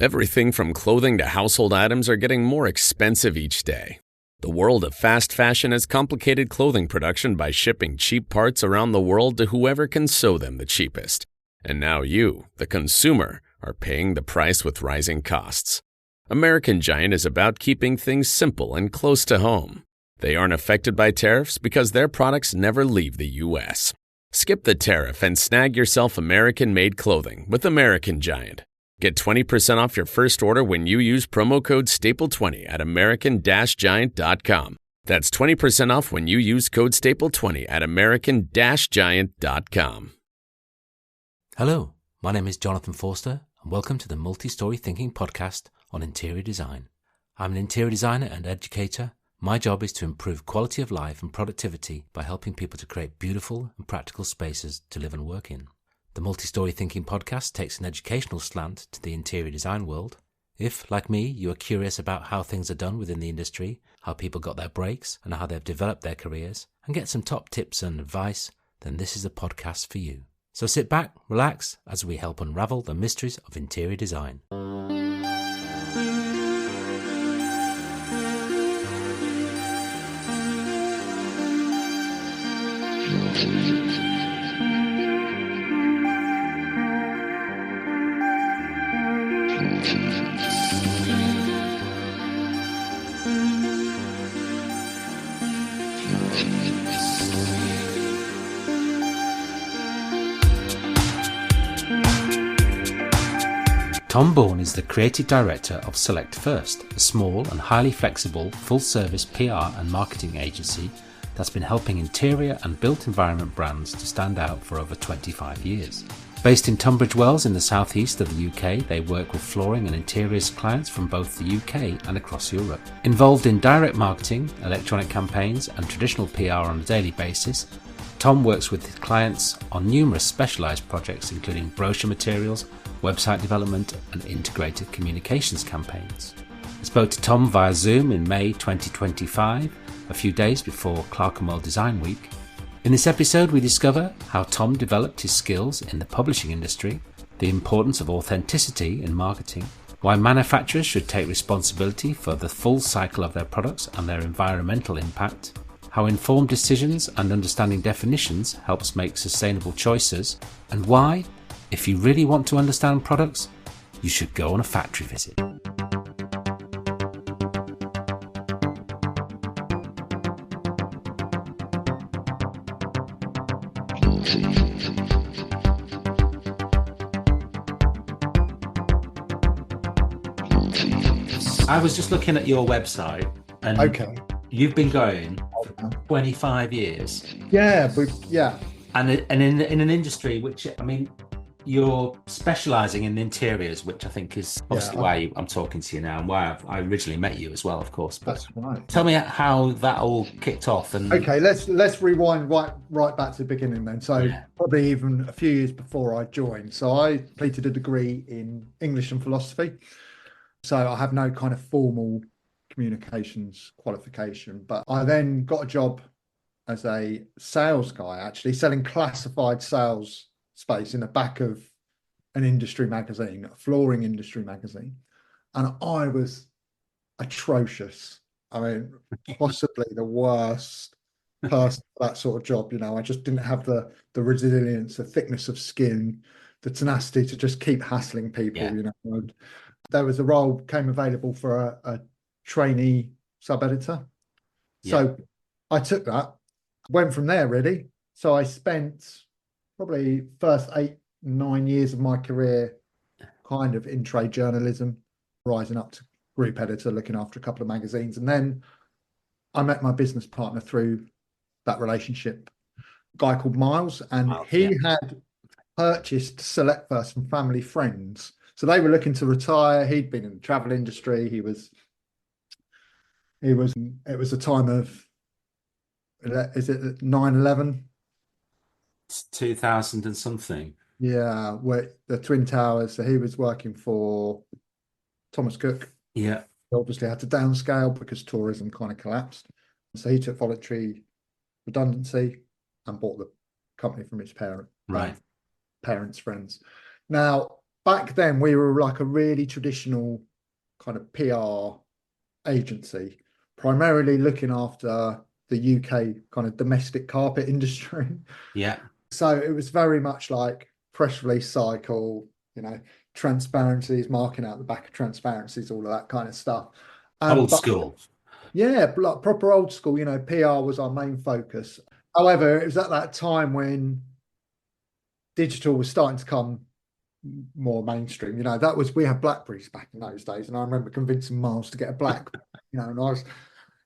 Everything from clothing to household items are getting more expensive each day. The world of fast fashion has complicated clothing production by shipping cheap parts around the world to whoever can sew them the cheapest. And now you, the consumer, are paying the price with rising costs. American Giant is about keeping things simple and close to home. They aren't affected by tariffs because their products never leave the U.S. Skip the tariff and snag yourself American-made clothing with American Giant. Get 20% off your first order when you use promo code STAPLE20 at american-giant.com. That's 20% off when you use code STAPLE20 at american-giant.com. Hello, my name is Jonathan Forster, and welcome to the Multi-Story Thinking podcast on interior design. I'm an interior designer and educator. My job is to improve quality of life and productivity by helping people to create beautiful and practical spaces to live and work in. The Multi-Story Thinking podcast takes an educational slant to the interior design world. If, like me, you are curious about how things are done within the industry, how people got their breaks, and how they've developed their careers, and get some top tips and advice, then this is the podcast for you. So sit back, relax, as we help unravel the mysteries of interior design. Tom Bourne is the creative director of Select First, a small and highly flexible full-service PR and marketing agency that's been helping interior and built environment brands to stand out for over 25 years. Based in Tunbridge Wells in the southeast of the UK, they work with flooring and interiors clients from both the UK and across Europe. Involved in direct marketing, electronic campaigns and traditional PR on a daily basis, Tom works with clients on numerous specialised projects including brochure materials, website development and integrated communications campaigns. I spoke to Tom via Zoom in May 2025, a few days before Clerkenwell Design Week. In this episode we discover how Tom developed his skills in the publishing industry, the importance of authenticity in marketing, why manufacturers should take responsibility for the full cycle of their products and their environmental impact, how informed decisions and understanding definitions helps make sustainable choices, and why, if you really want to understand products, you should go on a factory visit. I was just looking at your website, and you've been going for 25 years. Yeah. And in an industry which, I mean, you're specialising in interiors, which I think is obviously why I'm talking to you now and why I originally met you as well, of course. But that's right. Tell me how that all kicked off. And okay, let's rewind right back to the beginning then. So probably even a few years before I joined. So I completed a degree in English and philosophy. So I have no kind of formal communications qualification, but I then got a job as a sales guy, actually selling classified sales space in the back of an industry magazine, a flooring industry magazine. And I was atrocious. I mean, possibly the worst person for that sort of job. You know, I just didn't have the resilience, the thickness of skin, the tenacity to just keep hassling people, you know. And there was a role came available for a trainee sub-editor. So I took that, went from there really. So I spent probably first 8-9 years of my career kind of in trade journalism, rising up to group editor, looking after a couple of magazines. And then I met my business partner through that relationship, a guy called Miles, and he had purchased Select First from family friends. So they were looking to retire. He'd been in the travel industry. It was a time of, is it 9/11? 2000 and something. Yeah, where the Twin Towers. So he was working for Thomas Cook. Yeah. He obviously had to downscale because tourism kind of collapsed. So he took voluntary redundancy and bought the company from his parents' friends. Now, back then we were like a really traditional kind of PR agency, primarily looking after the UK kind of domestic carpet industry. Yeah. So it was very much like press release cycle, transparencies, marking out the back of transparencies, all of that kind of stuff. Old But school. yeah, like proper old school, PR was our main focus. However, it was at that time when digital was starting to come more mainstream. We had Blackberries back in those days, and I remember convincing Miles to get a Black, and I was,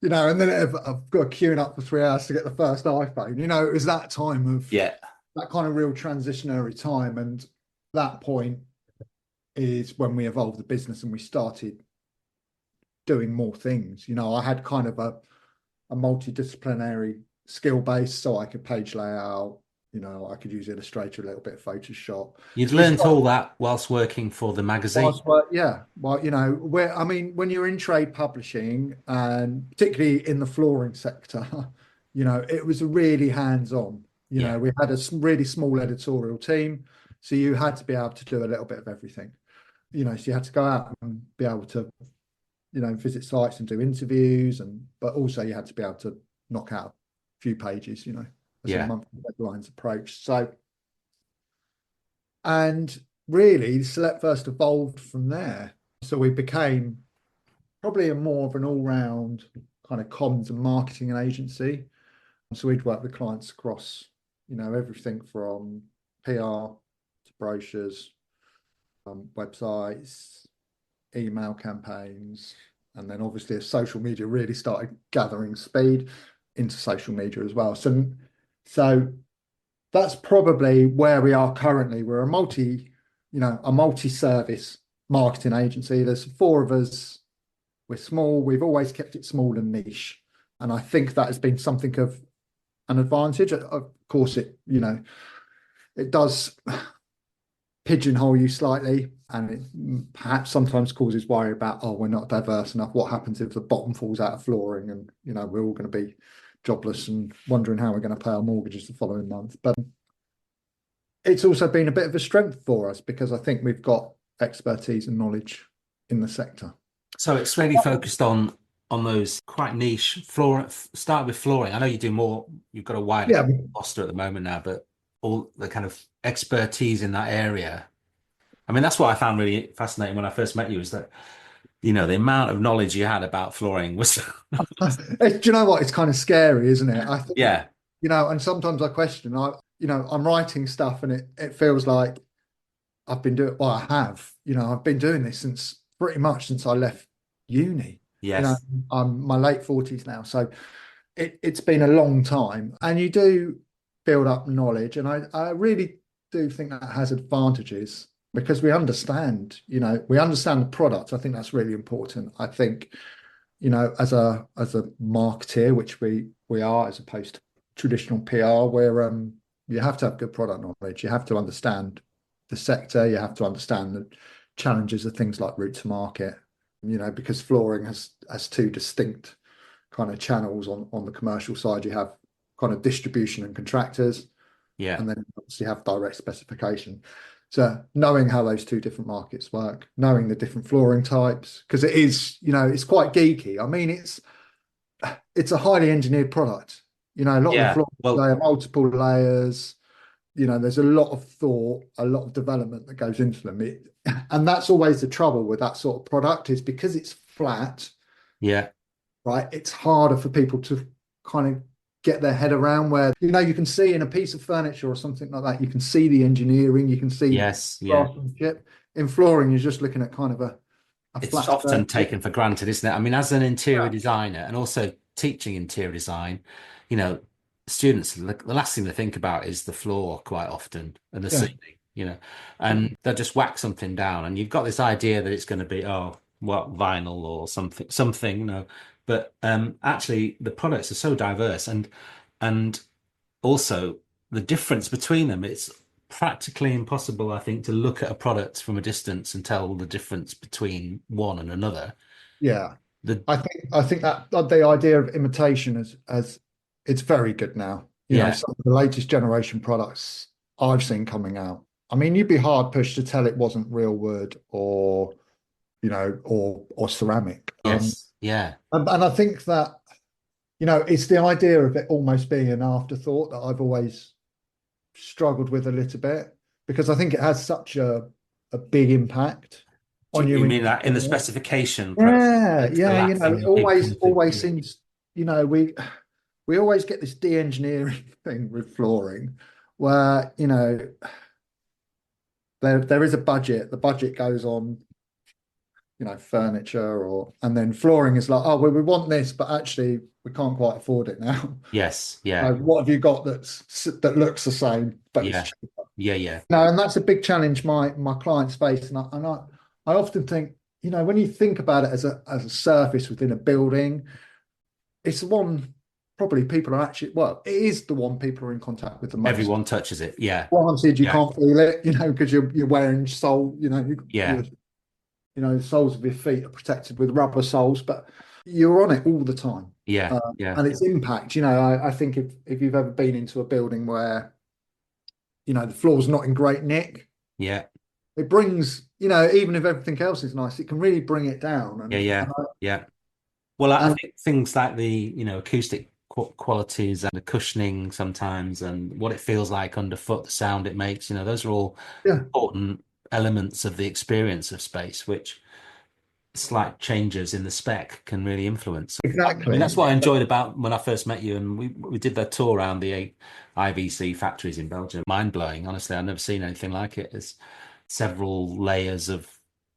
and then I've got queuing up for 3 hours to get the first iPhone. It was that time of that kind of real transitionary time, and that point is when we evolved the business and we started doing more things. I had kind of a multidisciplinary skill base, so I could page layout. I could use Illustrator, a little bit of Photoshop. You'd learned all that whilst working for the magazine. Yeah. Well, when you're in trade publishing, and particularly in the flooring sector, it was really hands-on. We had a really small editorial team, so you had to be able to do a little bit of everything. So you had to go out and be able to, visit sites and do interviews, but also you had to be able to knock out a few pages, as the monthly deadlines approached. So, and really, Select First evolved from there. So we became probably more of an all-round kind of comms and marketing agency. So we'd work with clients across, everything from PR to brochures, websites, email campaigns, and then obviously as social media really started gathering speed, into social media as well. So that's probably where we are currently. We're a multi-service marketing agency. There's 4 of us. We're small. We've always kept it small and niche, and I think that has been something of an advantage. Of course, it does pigeonhole you slightly, and it perhaps sometimes causes worry about, we're not diverse enough. What happens if the bottom falls out of flooring, and we're all going to be jobless and wondering how we're going to pay our mortgages the following month. But it's also been a bit of a strength for us because I think we've got expertise and knowledge in the sector. So it's really focused on those quite niche start with flooring. I know you do more, you've got a wider roster at the moment now, but all the kind of expertise in that area. I mean, that's what I found really fascinating when I first met you, is that the amount of knowledge you had about flooring was do you know what? It's kind of scary, isn't it? I think, yeah. And sometimes I question, I'm writing stuff and it feels like I've been doing, well, I have, I've been doing this pretty much since I left uni. Yes. I'm my late 40s now. So it's been a long time, and you do build up knowledge. And I really do think that has advantages because we understand the product. I think that's really important. I think, as a marketeer, which we are, as opposed to traditional PR, where you have to have good product knowledge. You have to understand the sector. You have to understand the challenges of things like route to market, because flooring has 2 distinct kind of channels. On the commercial side, you have kind of distribution and contractors. Yeah. And then obviously you have direct specification. So knowing how those 2 different markets work, knowing the different flooring types, because it is, it's quite geeky. I mean, it's a highly engineered product. A lot of the floors, they have multiple layers. There's a lot of thought, a lot of development that goes into them. And that's always the trouble with that sort of product, is because it's flat. Yeah. Right. It's harder for people to kind of get their head around, where you can see in a piece of furniture or something like that, you can see the engineering, you can see craftsmanship. In flooring, you're just looking at kind of a it's flat often taken for granted, isn't it? I mean, as an interior designer and also teaching interior design, students, the last thing they think about is the floor quite often, and the ceiling, and they'll just whack something down, and you've got this idea that it's going to be vinyl or something, but actually the products are so diverse, and also the difference between them. It's practically impossible, I think, to look at a product from a distance and tell the difference between one and another. Yeah, I think that the idea of imitation as it's very good now. Some of the latest generation products I've seen coming out, I mean, you'd be hard pushed to tell it wasn't real wood or, or ceramic. Yes. Yeah. And I think that, it's the idea of it almost being an afterthought that I've always struggled with a little bit because I think it has such a big impact on You you. mean that in the specification process? Yeah, It's the yeah, last thing it people always think. seems, we always get this de-engineering thing with flooring where, there is a budget, the budget goes on, furniture and then flooring is like, oh, well, we want this, but actually we can't quite afford it now. Yes. Yeah. What have you got that looks the same, but it's Yeah. cheaper? Yeah. Yeah. No, and that's a big challenge my clients face. I often think, when you think about it as a surface within a building, it's the one probably people are actually, well, it is the one people are in contact with the most. Everyone touches it. Yeah. Granted, you Yeah. can't feel it, because you're wearing sole, Yeah. the soles of your feet are protected with rubber soles, but you're on it all the time. Yeah. Yeah. And its impact, I think if you've ever been into a building where, the floor's not in great nick, Yeah. it brings, even if everything else is nice, it can really bring it down. Yeah. Yeah. Yeah. Well, I And think things like the, acoustic qualities and the cushioning sometimes and what it feels like underfoot, the sound it makes, those are all yeah, important elements of the experience of space, which slight changes in the spec can really influence. I mean, exactly. that's what I enjoyed about when I first met you, and we did that tour around the IVC factories in Belgium. Mind blowing, honestly. I've never seen anything like it. There's several layers of,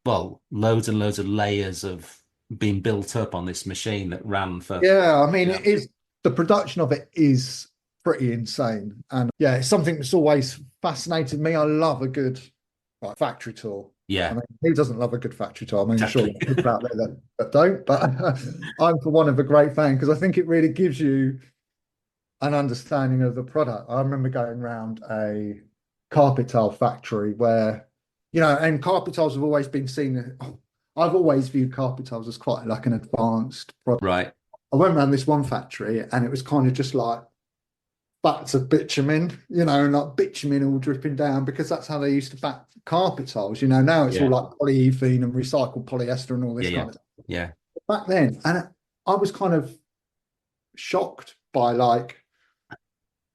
well, loads and loads of layers of being built up on this machine that ran for. Yeah, I mean, Yeah. it is the production of it is pretty insane, and yeah, it's something that's always fascinated me. I love a good factory tour. Yeah, I mean, who doesn't love a good factory tour? I mean, sure, exactly. there are people out there that don't, but I'm for one of a great fan because I think it really gives you an understanding of the product. I remember going around a carpet tile factory where, and carpet tiles have always been seen. I've always viewed carpet tiles as quite like an advanced product. Right. I went around this one factory and it was kind of just like bats of bitumen, and like bitumen all dripping down because that's how they used to back carpet tiles. Now it's all like polyethylene and recycled polyester and all this kind of stuff. Yeah. Back then, and I was kind of shocked by like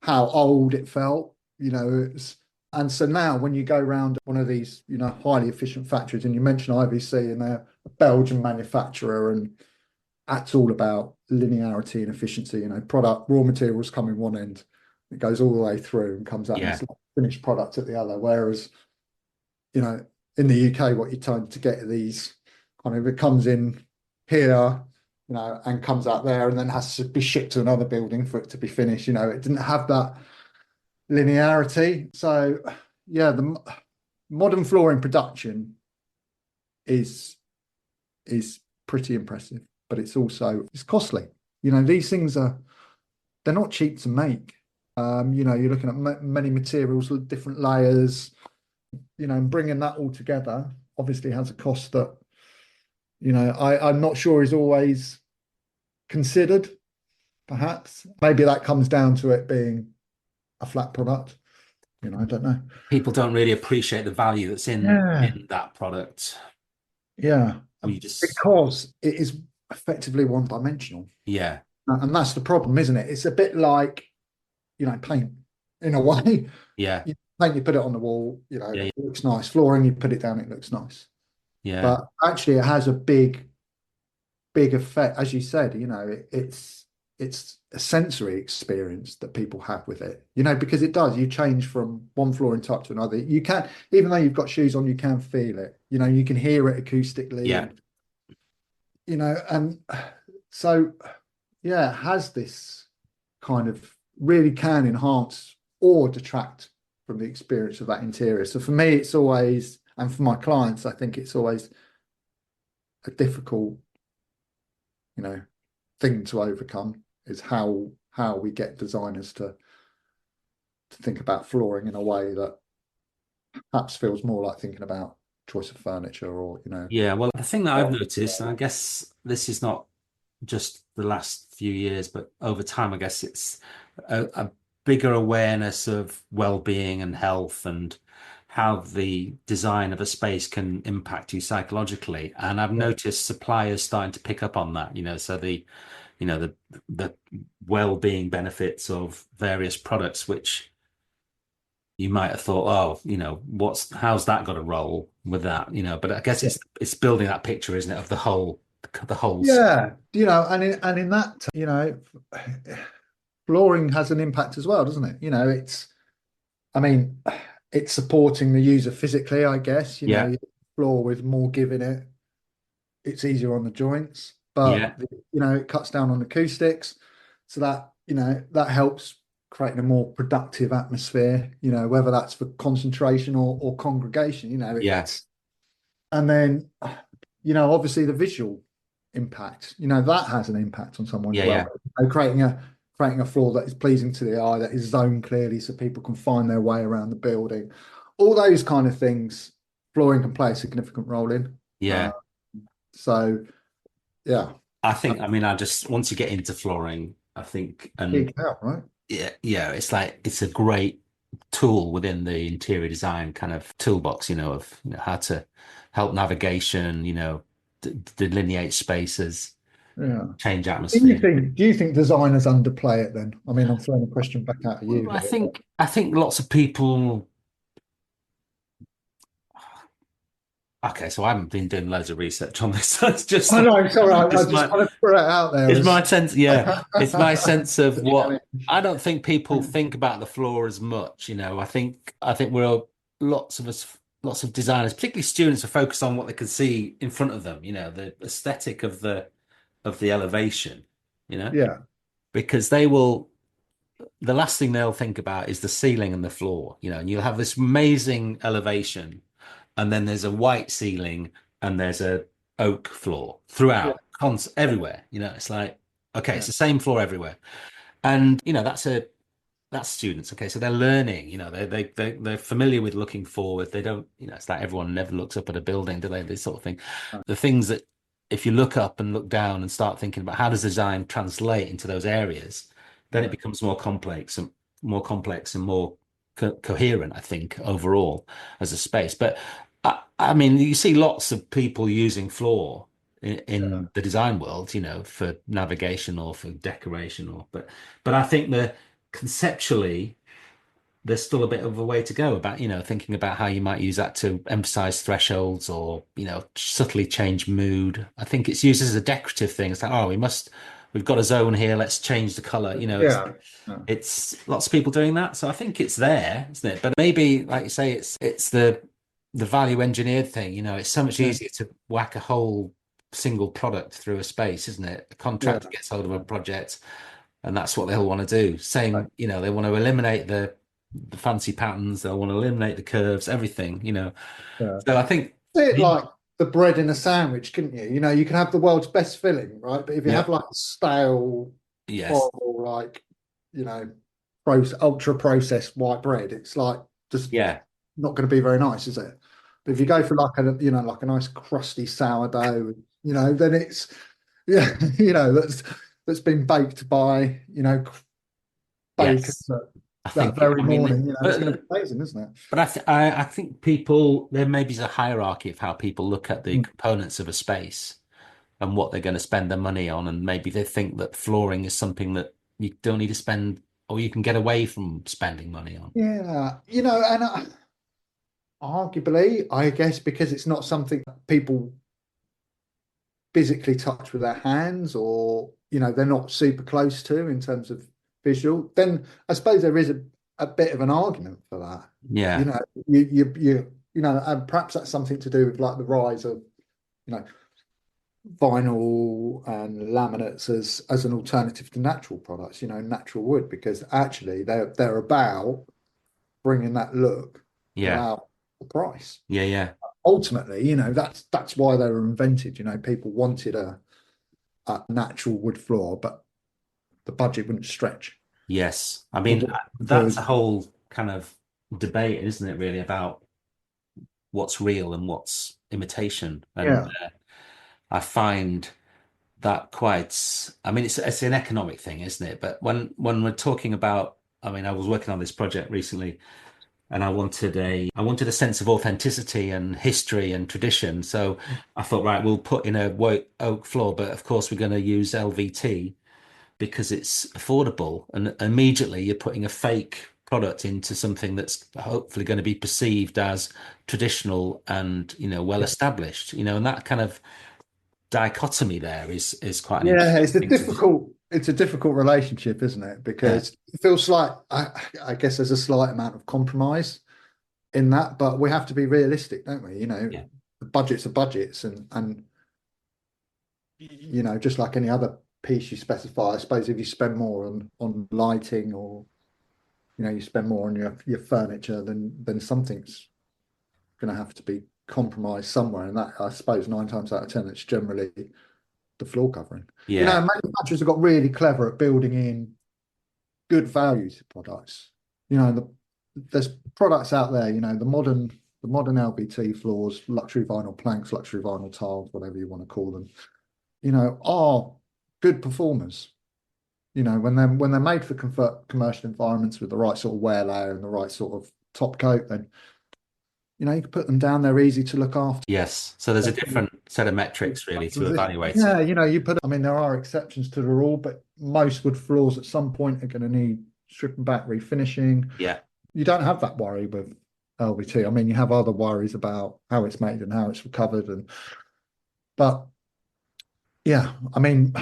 how old it felt, and so now when you go around one of these, highly efficient factories, and you mention IVC and they're a Belgian manufacturer, and that's all about linearity and efficiency, product raw materials come in one end, it goes all the way through and comes out as like finished product at the other. Whereas, in the UK, what you tend to get are these kind of, it comes in here, and comes out there and then has to be shipped to another building for it to be finished. It didn't have that linearity. So yeah, the modern flooring production is pretty impressive, but it's costly. These things they're not cheap to make. You're looking at many materials with different layers, and bringing that all together obviously has a cost that, I'm not sure is always considered, perhaps. Maybe that comes down to it being a flat product. I don't know. People don't really appreciate the value that's in that product. Yeah. Because it is effectively one-dimensional. Yeah. And that's the problem, isn't it? It's a bit like, paint in a way. Yeah. Paint, you put it on the wall, it looks nice. Flooring, you put it down, it looks nice. Yeah. But actually it has a big effect. As you said, it's a sensory experience that people have with it, because it does. You change from one flooring type to another. You can, even though you've got shoes on, you can feel it. You can hear it acoustically. Yeah. And so, yeah, it has this kind of really can enhance or detract from the experience of that interior. So for me, it's always, and for my clients, I think it's always a difficult, thing to overcome, is how we get designers to think about flooring in a way that perhaps feels more like thinking about choice of furniture or, Yeah, well, the thing that I've noticed, and I guess this is not just the last few years, but over time, I guess it's a bigger awareness of well-being and health and how the design of a space can impact you psychologically. And I've Yeah. noticed suppliers starting to pick up on that, so the well-being benefits of various products, which you might have thought, oh, how's that got a role with that, but I guess it's building that picture, isn't it, of the whole. Yeah, and in that, flooring has an impact as well, doesn't it? I mean, it's supporting the user physically, I guess. Yeah, Floor with more give in it, it's easier on the joints, but yeah, it cuts down on acoustics, so that helps creating a more productive atmosphere. Whether that's for concentration or congregation. yeah, And then obviously the visual impact. That has an impact on someone's yeah, well. yeah. Creating a floor that is pleasing to the eye, that is zoned clearly so people can find their way around the building. All those kind of things, flooring can play a significant role in. Yeah. So yeah, I mean, I just once you get into flooring, I think, and big help, right? yeah, yeah, it's a great tool within the interior design kind of toolbox, of how to help navigation, delineate spaces, Yeah. change atmosphere. Do you think designers underplay it then? I mean, I'm throwing a question back out of you I here. think I think lots of people. Okay, so I haven't been doing loads of research on this. So it's just I know, sorry, I it's just my kind of threw it out there it's as my sense. Yeah, it's my sense of what challenge. I don't think people think about the floor as much. I think we're lots of us, lots of designers, particularly students, are focused on what they can see in front of them. The aesthetic of the elevation. You know, Yeah, because they will. The last thing they'll think about is the ceiling and the floor. And you'll have this amazing elevation, and then there's a white ceiling and there's a oak floor yeah, throughout, everywhere. It's like, okay, it's yeah, the same floor everywhere, and that's students. Okay, so they're learning. They're familiar with looking forward. They don't. It's like everyone never looks up at a building, do they? This sort of thing. The things that if you look up and look down and start thinking about how does design translate into those areas, then it yeah, becomes more complex and more coherent, I think, overall as a space. But I mean, you see lots of people using floor in the design world, for navigation or for decoration, but I think that conceptually there's still a bit of a way to go about, thinking about how you might use that to emphasize thresholds or, subtly change mood. I think it's used as a decorative thing. It's like, oh, we've got a zone here. Let's change the color. It's yeah, yeah, it's lots of people doing that. So I think it's there, isn't it? But maybe, like you say, it's the value engineered thing. It's so much yeah, easier to whack a whole single product through a space, isn't it? A yeah, contractor gets hold of a project and that's what they'll want to do. right, Same, they want to eliminate the fancy patterns, they'll want to eliminate the curves, everything. yeah. So I think, Bit like the bread in a sandwich, couldn't you? You can have the world's best filling, right? But if you yeah, have like a stale, yes, horrible, like, you know, ultra processed white bread, it's like just yeah, not going to be very nice, is it? But if you go for like a nice crusty sourdough, then it's yeah, that's been baked by, bacon yes. that, I that think, very I mean, morning, it's going to be amazing, isn't it? but I think people there maybe is a hierarchy of how people look at the Mm. components of a space and what they're going to spend their money on, and maybe they think that flooring is something that you don't need to spend or you can get away from spending money on. Yeah, and arguably, I guess because it's not something that people physically touch with their hands or, they're not super close to in terms of visual, then I suppose there is a bit of an argument for that. You Yeah, know, and perhaps that's something to do with like the rise of, you know, vinyl and laminates as an alternative to natural products, natural wood, because actually they're about bringing that look yeah, without the price. yeah, yeah. Ultimately, that's why they were invented. People wanted a natural wood floor, but the budget wouldn't stretch. Yes. I mean, that's a Because whole kind of debate, isn't it, really, about what's real and what's imitation. And yeah, I find that quite, I mean, it's an economic thing, isn't it? But when we're talking about, I mean, I was working on this project recently and I wanted a sense of authenticity and history and tradition. So I thought, right, we'll put in a oak floor, but of course we're going to use LVT because it's affordable. And immediately you're putting a fake product into something that's hopefully going to be perceived as traditional and, well established, and that kind of dichotomy there is quite an Yeah, interesting thing to. it's a difficult relationship, isn't it? Yeah, Because it feels like I guess there's a slight amount of compromise in that, but we have to be realistic, don't we? yeah, The budgets are budgets, and just like any other piece you specify, I suppose if you spend more on lighting, or you spend more on your furniture, then something's going to have to be compromised somewhere, and that, I suppose, 9 times out of 10, it's generally the floor covering. yeah, Manufacturers have got really clever at building in good value to products. There's products out there, the modern LVT floors, luxury vinyl planks, luxury vinyl tiles, whatever you want to call them, are good performers. When they're made for commercial environments with the right sort of wear layer and the right sort of top coat, then you can put them down. They're easy to look after. yes. So there's a different set of metrics really to evaluate it. Yeah, I mean, there are exceptions to the rule, but most wood floors at some point are going to need stripping back, refinishing. Yeah, You don't have that worry with LVT. I mean, you have other worries about how it's made and how it's recovered, but yeah, I mean,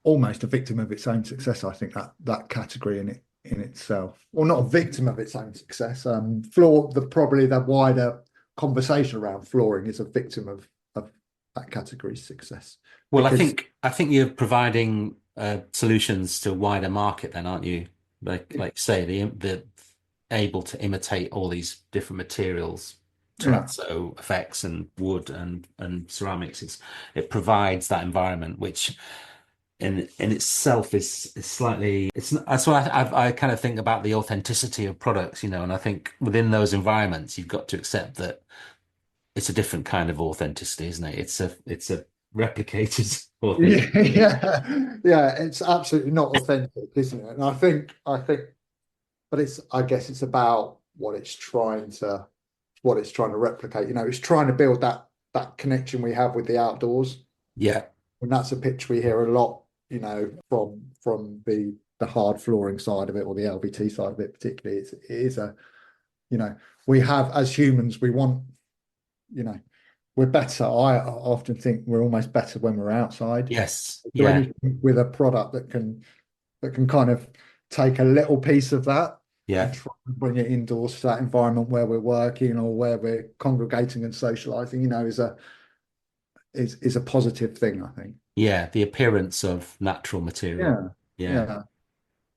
almost a victim of its own success. I think that category in itself, or not a victim of its own success. Probably the wider conversation around flooring is a victim of that category's success. well, I Because think you're providing solutions to a wider market then, aren't you? Like say the able to imitate all these different materials, yeah, terrazzo effects and wood and ceramics. It provides that environment which in itself is slightly. That's why I kind of think about the authenticity of products, and I think within those environments you've got to accept that it's a different kind of authenticity, isn't it? It's a replicated yeah, authenticity. yeah. It's absolutely not authentic, isn't it? And I think, but I guess it's about what it's trying to replicate. It's trying to build that connection we have with the outdoors. Yeah, And that's a pitch we hear a lot, from the hard flooring side of it, or the LVT side of it particularly. It is we have, as humans, we want, we're better. I often think we're almost better when we're outside. yes, So yeah, anything with a product that can kind of take a little piece of that and yeah. try and bring it indoors to that environment where we're working or where we're congregating and socializing, is a positive thing, I think. Yeah, the appearance of natural material. Yeah, Yeah.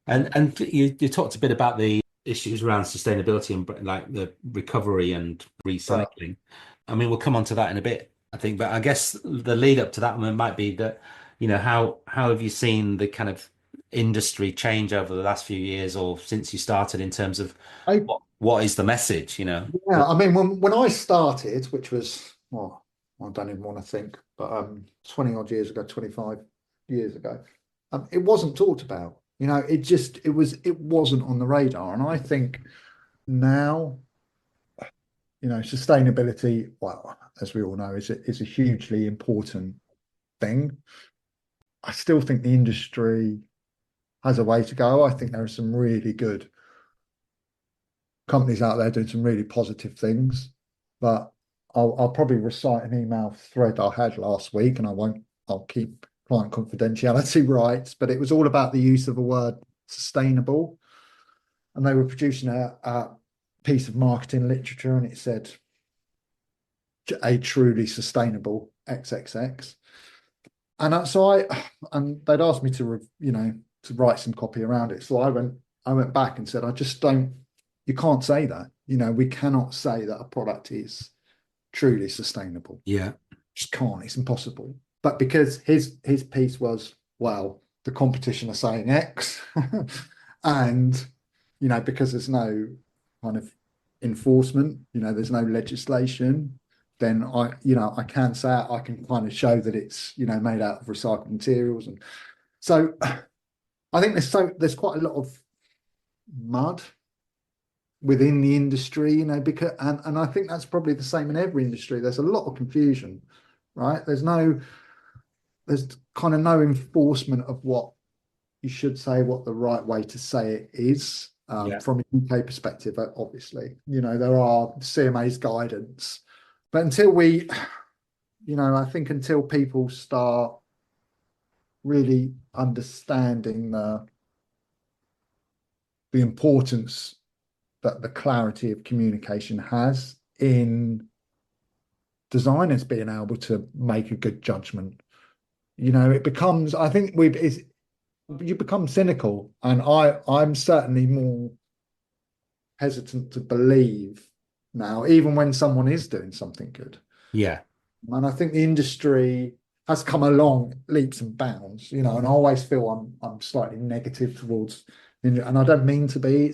yeah. And you talked a bit about the issues around sustainability and like the recovery and Yeah. recycling. I mean, we'll come on to that in a bit, I think, but I guess the lead up to that one might be that, how have you seen the kind of industry change over the last few years or since you started in terms of I what is the message, Yeah, I mean, when I started, which was, well, I don't even want to think, but 20 odd years ago, 25 years ago, it wasn't talked about. It wasn't on the radar. And I think now, sustainability, well, as we all know, is a hugely important thing. I still think the industry has a way to go. I think there are some really good companies out there doing some really positive things, but I'll probably recite an email thread I had last week, and I'll keep client confidentiality rights, but it was all about the use of a word sustainable. And they were producing a piece of marketing literature, and it said a truly sustainable XXX. And they'd asked me to write some copy around it. So I went back and said, you can't say that. We cannot say that a product is truly sustainable. Yeah. Just can't. It's impossible. But because his piece was, well, the competition are saying X, and because there's no kind of enforcement, there's no legislation, then I can say it, I can kind of show that it's made out of recycled materials, and so I think there's quite a lot of mud within the industry, because and I think that's probably the same in every industry. There's a lot of confusion, right? There's kind of no enforcement of what you should say, what the right way to say it is, from a UK perspective. Obviously, there are CMA's guidance, but until I think until people start really understanding the importance that the clarity of communication has in designers being able to make a good judgment, it becomes, I think you become cynical, and I'm certainly more hesitant to believe now, even when someone is doing something good. Yeah. And I think the industry has come along leaps and bounds, and I always feel I'm slightly negative towards, and I don't mean to be.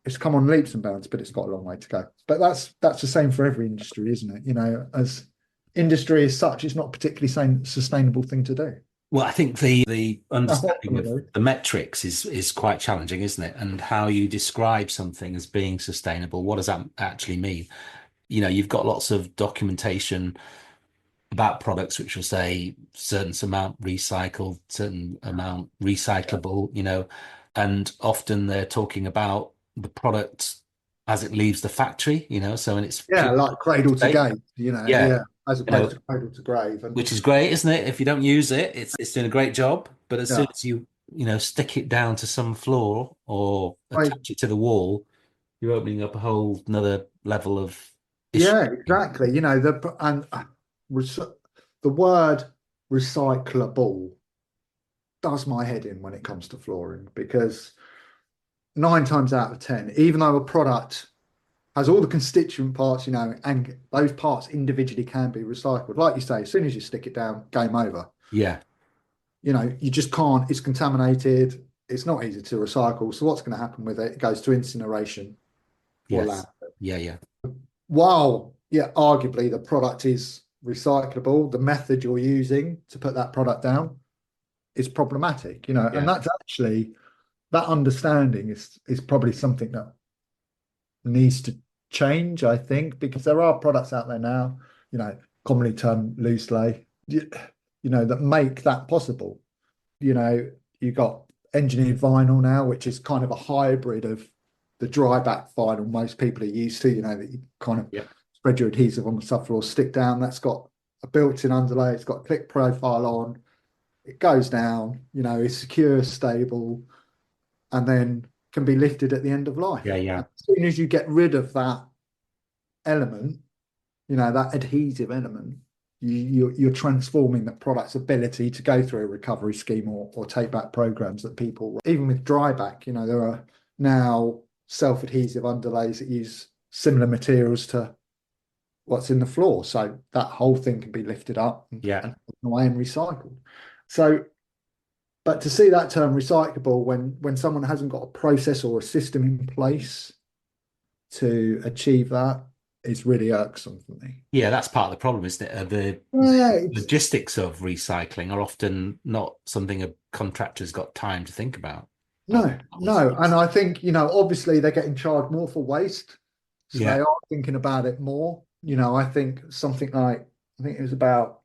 It's come on leaps and bounds, but it's got a long way to go. But that's the same for every industry, isn't it? As industry as such, it's not a particularly sustainable thing to do. Well, I think the understanding of the metrics is quite challenging, isn't it? And how you describe something as being sustainable, what does that actually mean? You've got lots of documentation about products which will say certain amount recycled, certain amount recyclable, and often they're talking about the product as it leaves the factory, so in its like cradle to gate, as opposed to cradle to grave, which is great, isn't it? If you don't use it, it's doing a great job. But as soon as you stick it down to some floor or attach it to the wall, you're opening up a whole another level of issue. Yeah, exactly. The word recyclable does my head in when it comes to flooring, because 9 times out of 10, even though a product has all the constituent parts, and those parts individually can be recycled, like you say, as soon as you stick it down, game over. Yeah. You just can't. It's contaminated. It's not easy to recycle. So what's going to happen with it? It goes to incineration or landfill. Yeah. While, arguably the product is recyclable, the method you're using to put that product down is problematic, and that's actually, that understanding is probably something that needs to change, I think, because there are products out there now, commonly termed loose lay, that make that possible. You've got engineered vinyl now, which is kind of a hybrid of the dry back vinyl most people are used to, that you kind of spread your adhesive on the subfloor, stick down. That's got a built-in underlay. It's got a click profile on. It goes down, it's secure, stable, and then can be lifted at the end of life. Yeah. As soon as you get rid of that element, that adhesive element, you're transforming the product's ability to go through a recovery scheme or take back programs that people, even with dry back, there are now self-adhesive underlays that use similar materials to what's in the floor. So that whole thing can be lifted up and taken away and recycled. So, but to see that term recyclable when someone hasn't got a process or a system in place to achieve that, is really irksome for me. Yeah, that's part of the problem, isn't it? The logistics of recycling are often not something a contractor's got time to think about. No. And I think, obviously they're getting charged more for waste. So they are thinking about it more. I think something like, it was about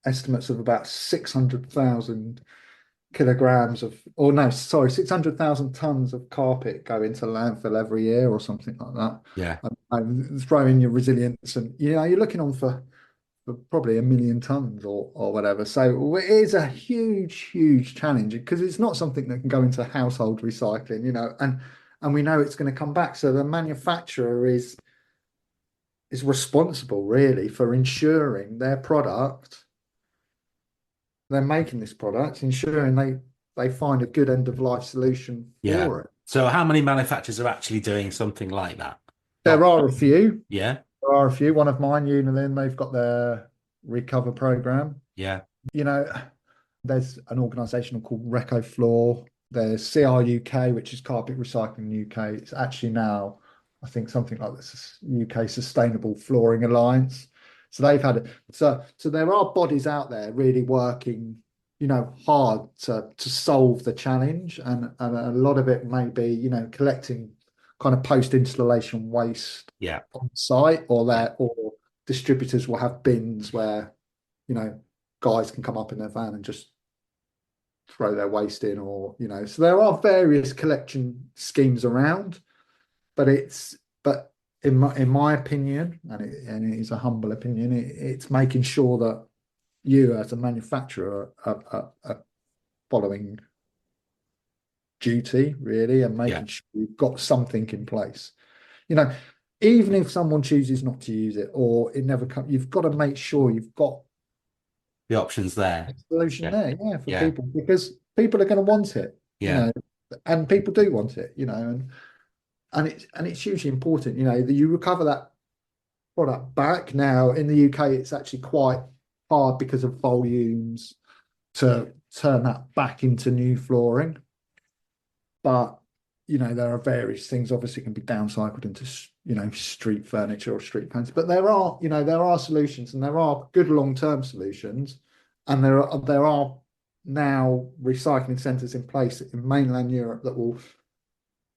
estimates of about 600,000 kilograms of, 600,000 tons of carpet go into landfill every year or something like that. Yeah. And throw in your resilience, and you're looking on for probably 1 million tons or whatever. So it is a huge challenge, because it's not something that can go into household recycling, and we know it's going to come back. So the manufacturer is responsible really for ensuring their product, they're making this product, ensuring they find a good end of life solution for it. So how many manufacturers are actually doing something like that? There are a few. Yeah. There are a few. One of mine, Unilin, they've got their recover program. Yeah. There's an organisation called RecoFloor. There's CR UK, which is Carpet Recycling UK. It's actually now, I think, something like this UK Sustainable Flooring Alliance. So they've had it. So there are bodies out there really working, hard to solve the challenge, and a lot of it may be collecting kind of post installation waste on site, or distributors will have bins where guys can come up in their van and just throw their waste in, or so there are various collection schemes around, but in my opinion, and it is a humble opinion, it's making sure that you as a manufacturer are following duty, really, and making sure you've got something in place. Even if someone chooses not to use it, or it never comes, you've got to make sure you've got the options there, a solution there, for people, because people are going to want it, and people do want it, and it's hugely important, that you recover that product back. Now in the UK, it's actually quite hard because of volumes to turn that back into new flooring, but there are various things. Obviously it can be downcycled into street furniture or street paints, but there are solutions, and there are good long-term solutions, and there are now recycling centres in place in mainland Europe that will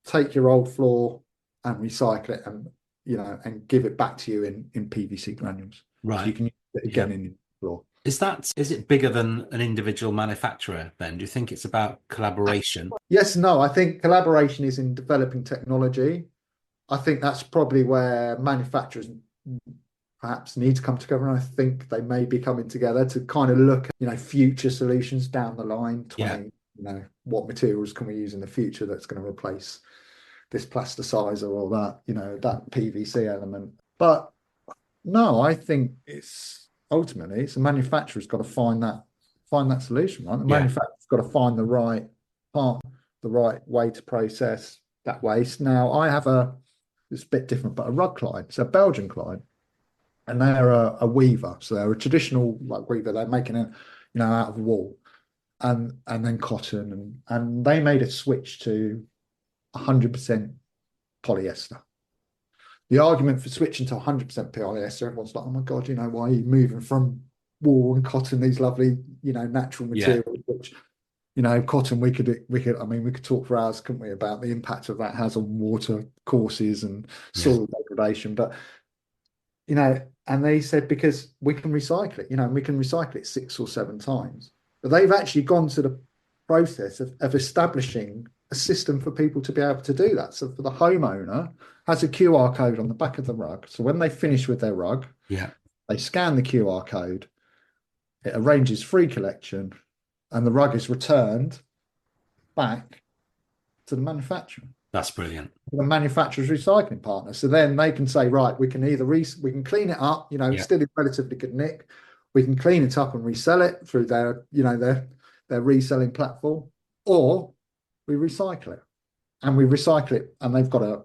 take your old floor and recycle it, and and give it back to you in PVC granules, right? So you can use it again in your floor. Is it bigger than an individual manufacturer then? Do you think it's about collaboration? Yes, no, I think collaboration is in developing technology. I think that's probably where manufacturers perhaps need to come together, and I think they may be coming together to kind of look at future solutions down the line. What materials can we use in the future that's going to replace this plasticizer or that PVC element. But no, I think ultimately it's the manufacturer's got to find that solution, right? The manufacturer's got to find the right part, the right way to process that waste. Now I have it's a bit different, but a rug client, it's a Belgian client, and they're a weaver, so they're a traditional weaver. They're making it out of wool and then cotton, and they made a switch to 100% polyester. The argument for switching to 100% polyester, everyone's like, oh my God, why are you moving from wool and cotton, these lovely, natural materials, which, cotton, we could talk for hours, couldn't we, about the impact of that has on water courses and soil degradation. But, and they said, because we can recycle it, and we can recycle it 6 or 7 times. But they've actually gone to the process of establishing a system for people to be able to do that. So for the homeowner, has a QR code on the back of the rug. So when they finish with their rug, they scan the QR code, it arranges free collection, and the rug is returned back to the manufacturer. That's brilliant. The manufacturer's recycling partner. So then they can say, right, we can either we can clean it up, still in relatively good nick. We can clean it up and resell it through their reselling platform, or we recycle it, and they've got a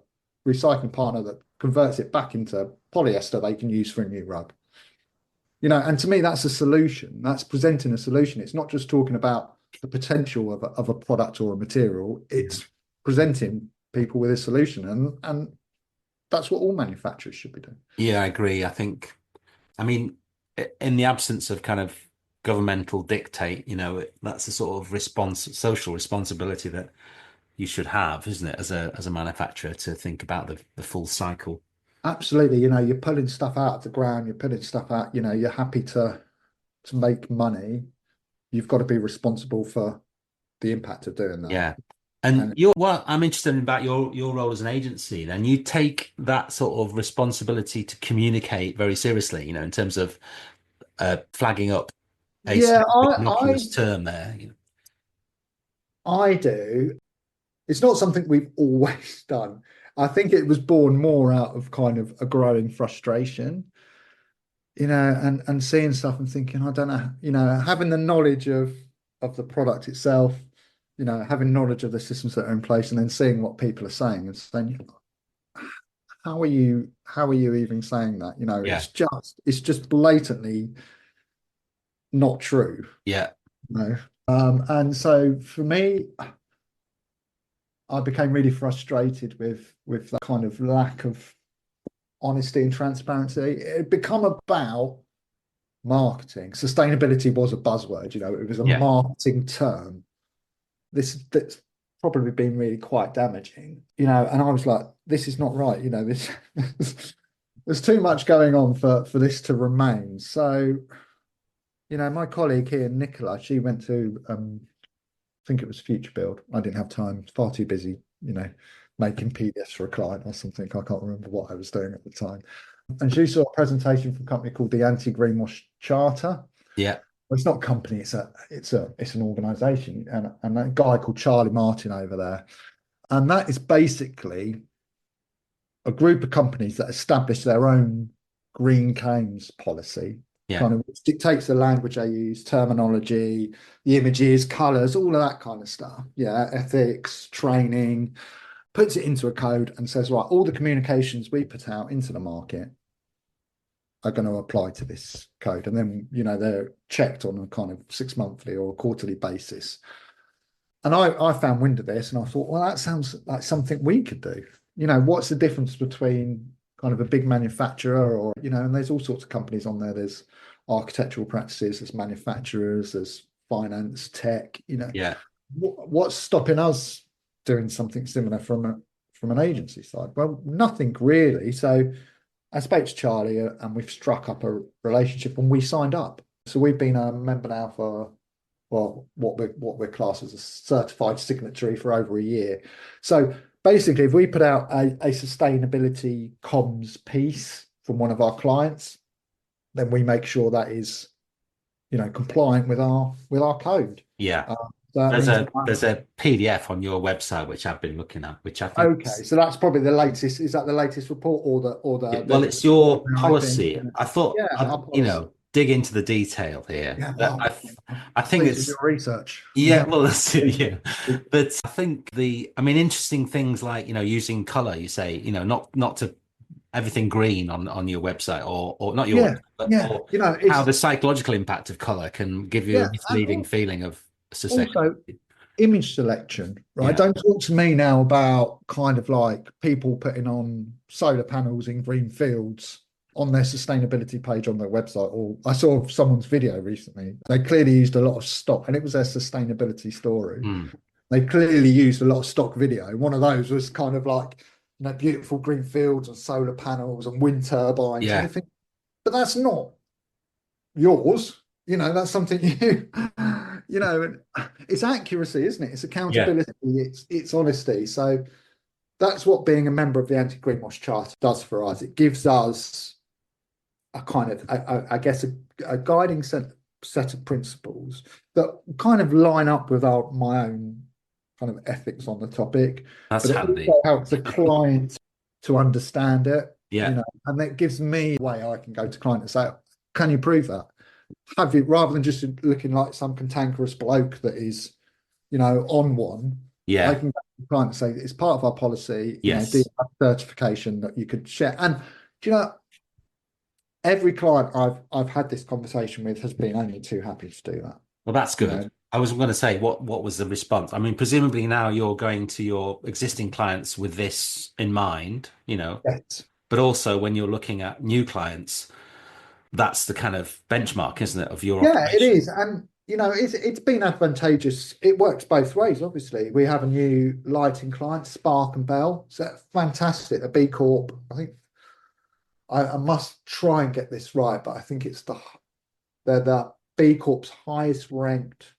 recycling partner that converts it back into polyester they can use for a new rug. And to me, that's a solution. That's presenting a solution. It's not just talking about the potential of a product or a material. It's presenting people with a solution, and that's what all manufacturers should be doing. Yeah, I agree. I mean, in the absence of kind of governmental dictate, that's a sort of social responsibility that you should have, isn't it, as a manufacturer, to think about the full cycle. Absolutely. You're pulling stuff out of the ground, you're putting stuff out, you're happy to make money. You've got to be responsible for the impact of doing that. Yeah. And I'm interested about your role as an agency. Then you take that sort of responsibility to communicate very seriously, in terms of flagging up a innocuous term there. I do. It's not something we've always done. I think it was born more out of kind of a growing frustration, and seeing stuff and thinking, I don't know, having the knowledge of the product itself, having knowledge of the systems that are in place, and then seeing what people are saying and saying, how are you even saying that? It's just blatantly not true. Yeah. And so for me, I became really frustrated with that kind of lack of honesty and transparency. It had become about marketing. Sustainability was a buzzword, it was a marketing term. That's probably been really quite damaging, and I was like, this is not right, this there's too much going on for this to remain. So, my colleague here, Nicola, she went to I think it was Future Build. I didn't have time, far too busy, making PDFs for a client or something. I can't remember what I was doing at the time. And she saw a presentation from a company called the Anti-Greenwash Charter. Yeah. Well, it's not a company, it's an organization, and a guy called Charlie Martin over there. And that is basically a group of companies that establish their own green claims policy. Kind of dictates the language they use, terminology, the images, colors, all of that kind of stuff. Ethics, training, puts it into a code and says, right, all the communications we put out into the market are going to apply to this code. And then, they're checked on a kind of 6-monthly or quarterly basis. And I found wind of this and I thought, well, that sounds like something we could do. What's the difference between kind of a big manufacturer or, and there's all sorts of companies on there. There's architectural practices, there's manufacturers, there's finance, tech, what's stopping us doing something similar from an agency side? Well, nothing really. So I spoke to Charlie and we've struck up a relationship and we signed up. So we've been a member now for, well, what we're classed as a certified signatory for over a year. So basically, if we put out a sustainability comms piece from one of our clients, then we make sure that is, compliant with our code. Yeah. There's a PDF on your website which I've been looking at, which I think. Okay, so that's probably the latest. Is that the latest report or the? Well, it's your policy. I thought, dig into the detail here. Yeah, I think it's your research. Yeah, well, that's it. Yeah, but I think interesting things like using color. You say not to everything green on your website or not your website, but how the psychological impact of color can give you a misleading feeling of sustainability. Also, image selection, right? Don't talk to me now about kind of like people putting on solar panels in green fields on their sustainability page on their website. Or I saw someone's video recently. They clearly used a lot of stock, and it was their sustainability story. They clearly used a lot of stock video. One of those was kind of like, beautiful green fields and solar panels and wind turbines. Yeah. And you think, but that's not yours. That's something and it's accuracy, isn't it? It's accountability. It's honesty. So that's what being a member of the Anti-Greenwash Charter does for us. It gives us a kind of, I guess, a guiding set of principles that kind of line up with my own kind of ethics on the topic. That's handy. It also helps the client to understand it. Yeah. And that gives me a way I can go to client and say, can you prove that? Have you, rather than just looking like some cantankerous bloke that is, on one. Yeah. I can go to the client and say, it's part of our policy. Yes. Do you have certification that you could share? And every client I've had this conversation with has been only too happy to do that. Well, that's good. I was going to say, what was the response? I mean, presumably now you're going to your existing clients with this in mind, Yes. But also when you're looking at new clients, that's the kind of benchmark, isn't it, of your operation? It is. And, it's been advantageous. It works both ways, obviously. We have a new lighting client, Spark and Bell. So fantastic, a B Corp. I think I must try and get this right, but I think they're the B Corp's highest ranked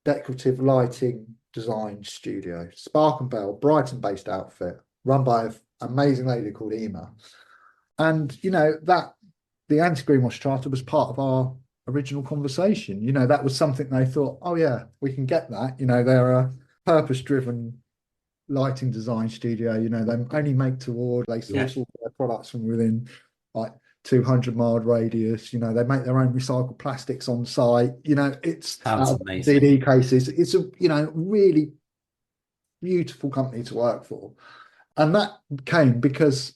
decorative lighting design studio. Spark and Bell, Brighton-based outfit, run by an amazing lady called Ema. And, that the Anti-Greenwash Charter was part of our original conversation. That was something they thought, oh yeah, we can get that. They're a purpose-driven lighting design studio. They only make to order. They source all their products from within like 200-mile radius. They make their own recycled plastics on site. It's amazing. DD cases. It's a really beautiful company to work for, and that came because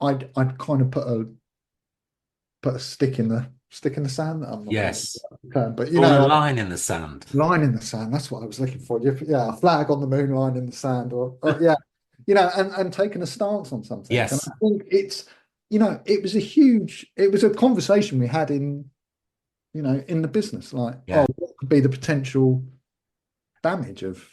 I'd kind of put a stick in the sand. Yes, but a line in the sand. Line in the sand. That's what I was looking for. Yeah, a flag on the moon, line in the sand, or and taking a stance on something. Yes, and I think it's it was a conversation we had in in the business. Like, Yeah. what could be the potential damage of,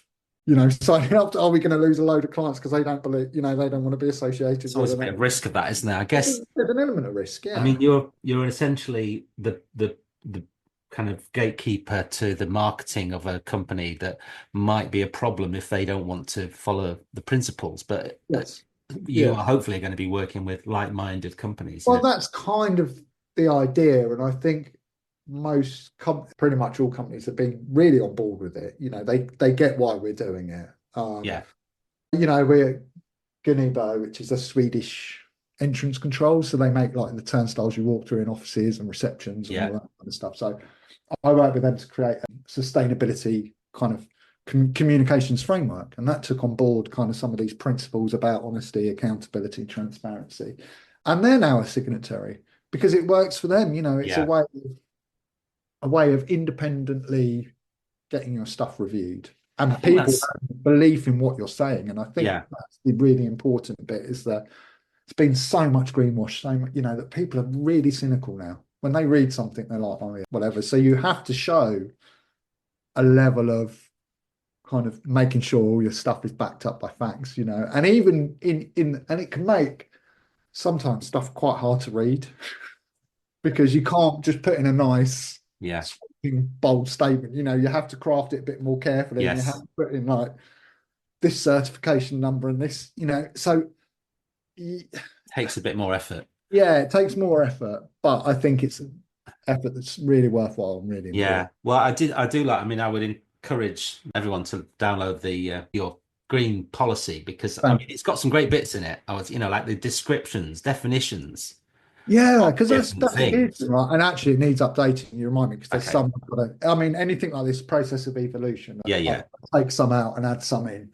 signing up to, are we going to lose a load of clients because they don't believe, they don't want to be associated It's with always a an bit of risk of that, isn't there? I guess. There's an element of risk, I yeah. mean, you're essentially the kind of gatekeeper to the marketing of a company that might be a problem if they don't want to follow the principles. But Yes. you Yeah. are hopefully going to be working with like-minded companies. Well, that's kind of the idea, and I think pretty much all companies have been really on board with it. They get why we're doing it. Yeah, We're Gunebo, which is a Swedish entrance control, so they make like the turnstiles you walk through in offices and receptions and all yeah, that kind of stuff. So I work with them to create a sustainability kind of communications framework, and that took on board kind of some of these principles about honesty, accountability, transparency, and they're now a signatory because it works for them. It's yeah. a way of independently getting your stuff reviewed I and think people that's have belief in what you're saying. And I think yeah, that's the really important bit is that it's been so much greenwash, so much, that people are really cynical now. When they read something, they're like, oh yeah, whatever. So you have to show a level of kind of making sure all your stuff is backed up by facts, and even and it can make sometimes stuff quite hard to read because you can't just put in a nice yeah, sweeping, bold statement. You have to craft it a bit more carefully, and you have yes. to put in like this certification number and this, so Takes a bit more effort. yeah, it takes more effort, but I think it's an effort that's really worthwhile and really Yeah. important. Well, I do like. I mean, I would encourage everyone to download the your green policy because I Thank mean it's got some great bits in it. I was, like the descriptions, definitions Yeah, of because different that's the key, things. right? And actually, it needs updating. You remind me because there's Okay. some. I mean, anything like this process of evolution, Yeah, I yeah. take some out and add some in.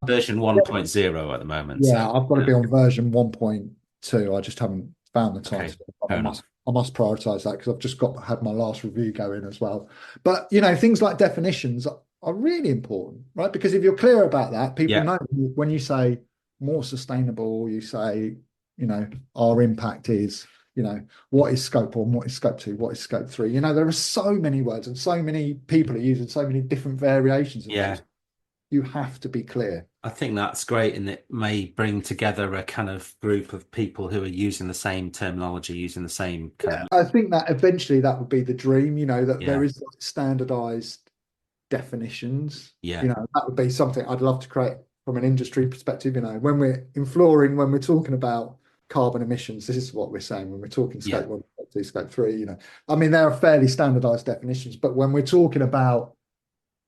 Version 1.0 at the moment. So, Yeah, I've got to be on version 1.2. I just haven't found the time okay. to. Fair enough. I must prioritize that because I've just had my last review go in as well. But things like definitions are really important, right? Because if you're clear about that, people Yeah. know when you say more sustainable, you say, our impact is, what is scope 1, what is scope 2, what is scope 3. There are so many words and so many people are using so many different variations of Yeah. those. You have to be clear. I think that's great, and it may bring together a kind of group of people who are using the same terminology, using the same kind Yeah, of I think that eventually that would be the dream, that there yeah, is like standardized definitions. yeah, That would be something I'd love to create from an industry perspective. When we're in flooring, when we're talking about carbon emissions, this is what we're saying when we're talking yeah, scope 1, scope 2, scope 3. I mean, there are fairly standardized definitions, but when we're talking about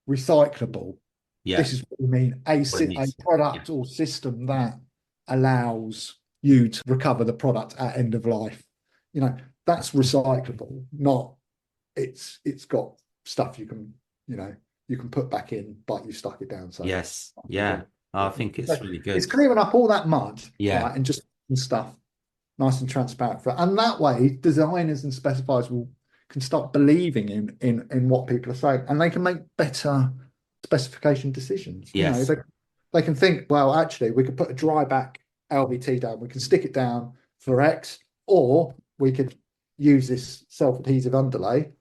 recyclable, yeah. this is what we mean, a What it a needs. Yeah. product or system that allows you to recover the product at end of life. That's recyclable, not it's got stuff you can put back in, but you stuck it down. So Yes. Yeah. I think it's really it's good. clearing up all that mud, Yeah. right, and just stuff nice and transparent for, and that way designers and specifiers can start believing in what people are saying, and they can make better specification decisions. Yes. They can think, well, actually, we could put a dry back LVT down, we can stick it down for X, or we could use this self-adhesive underlay,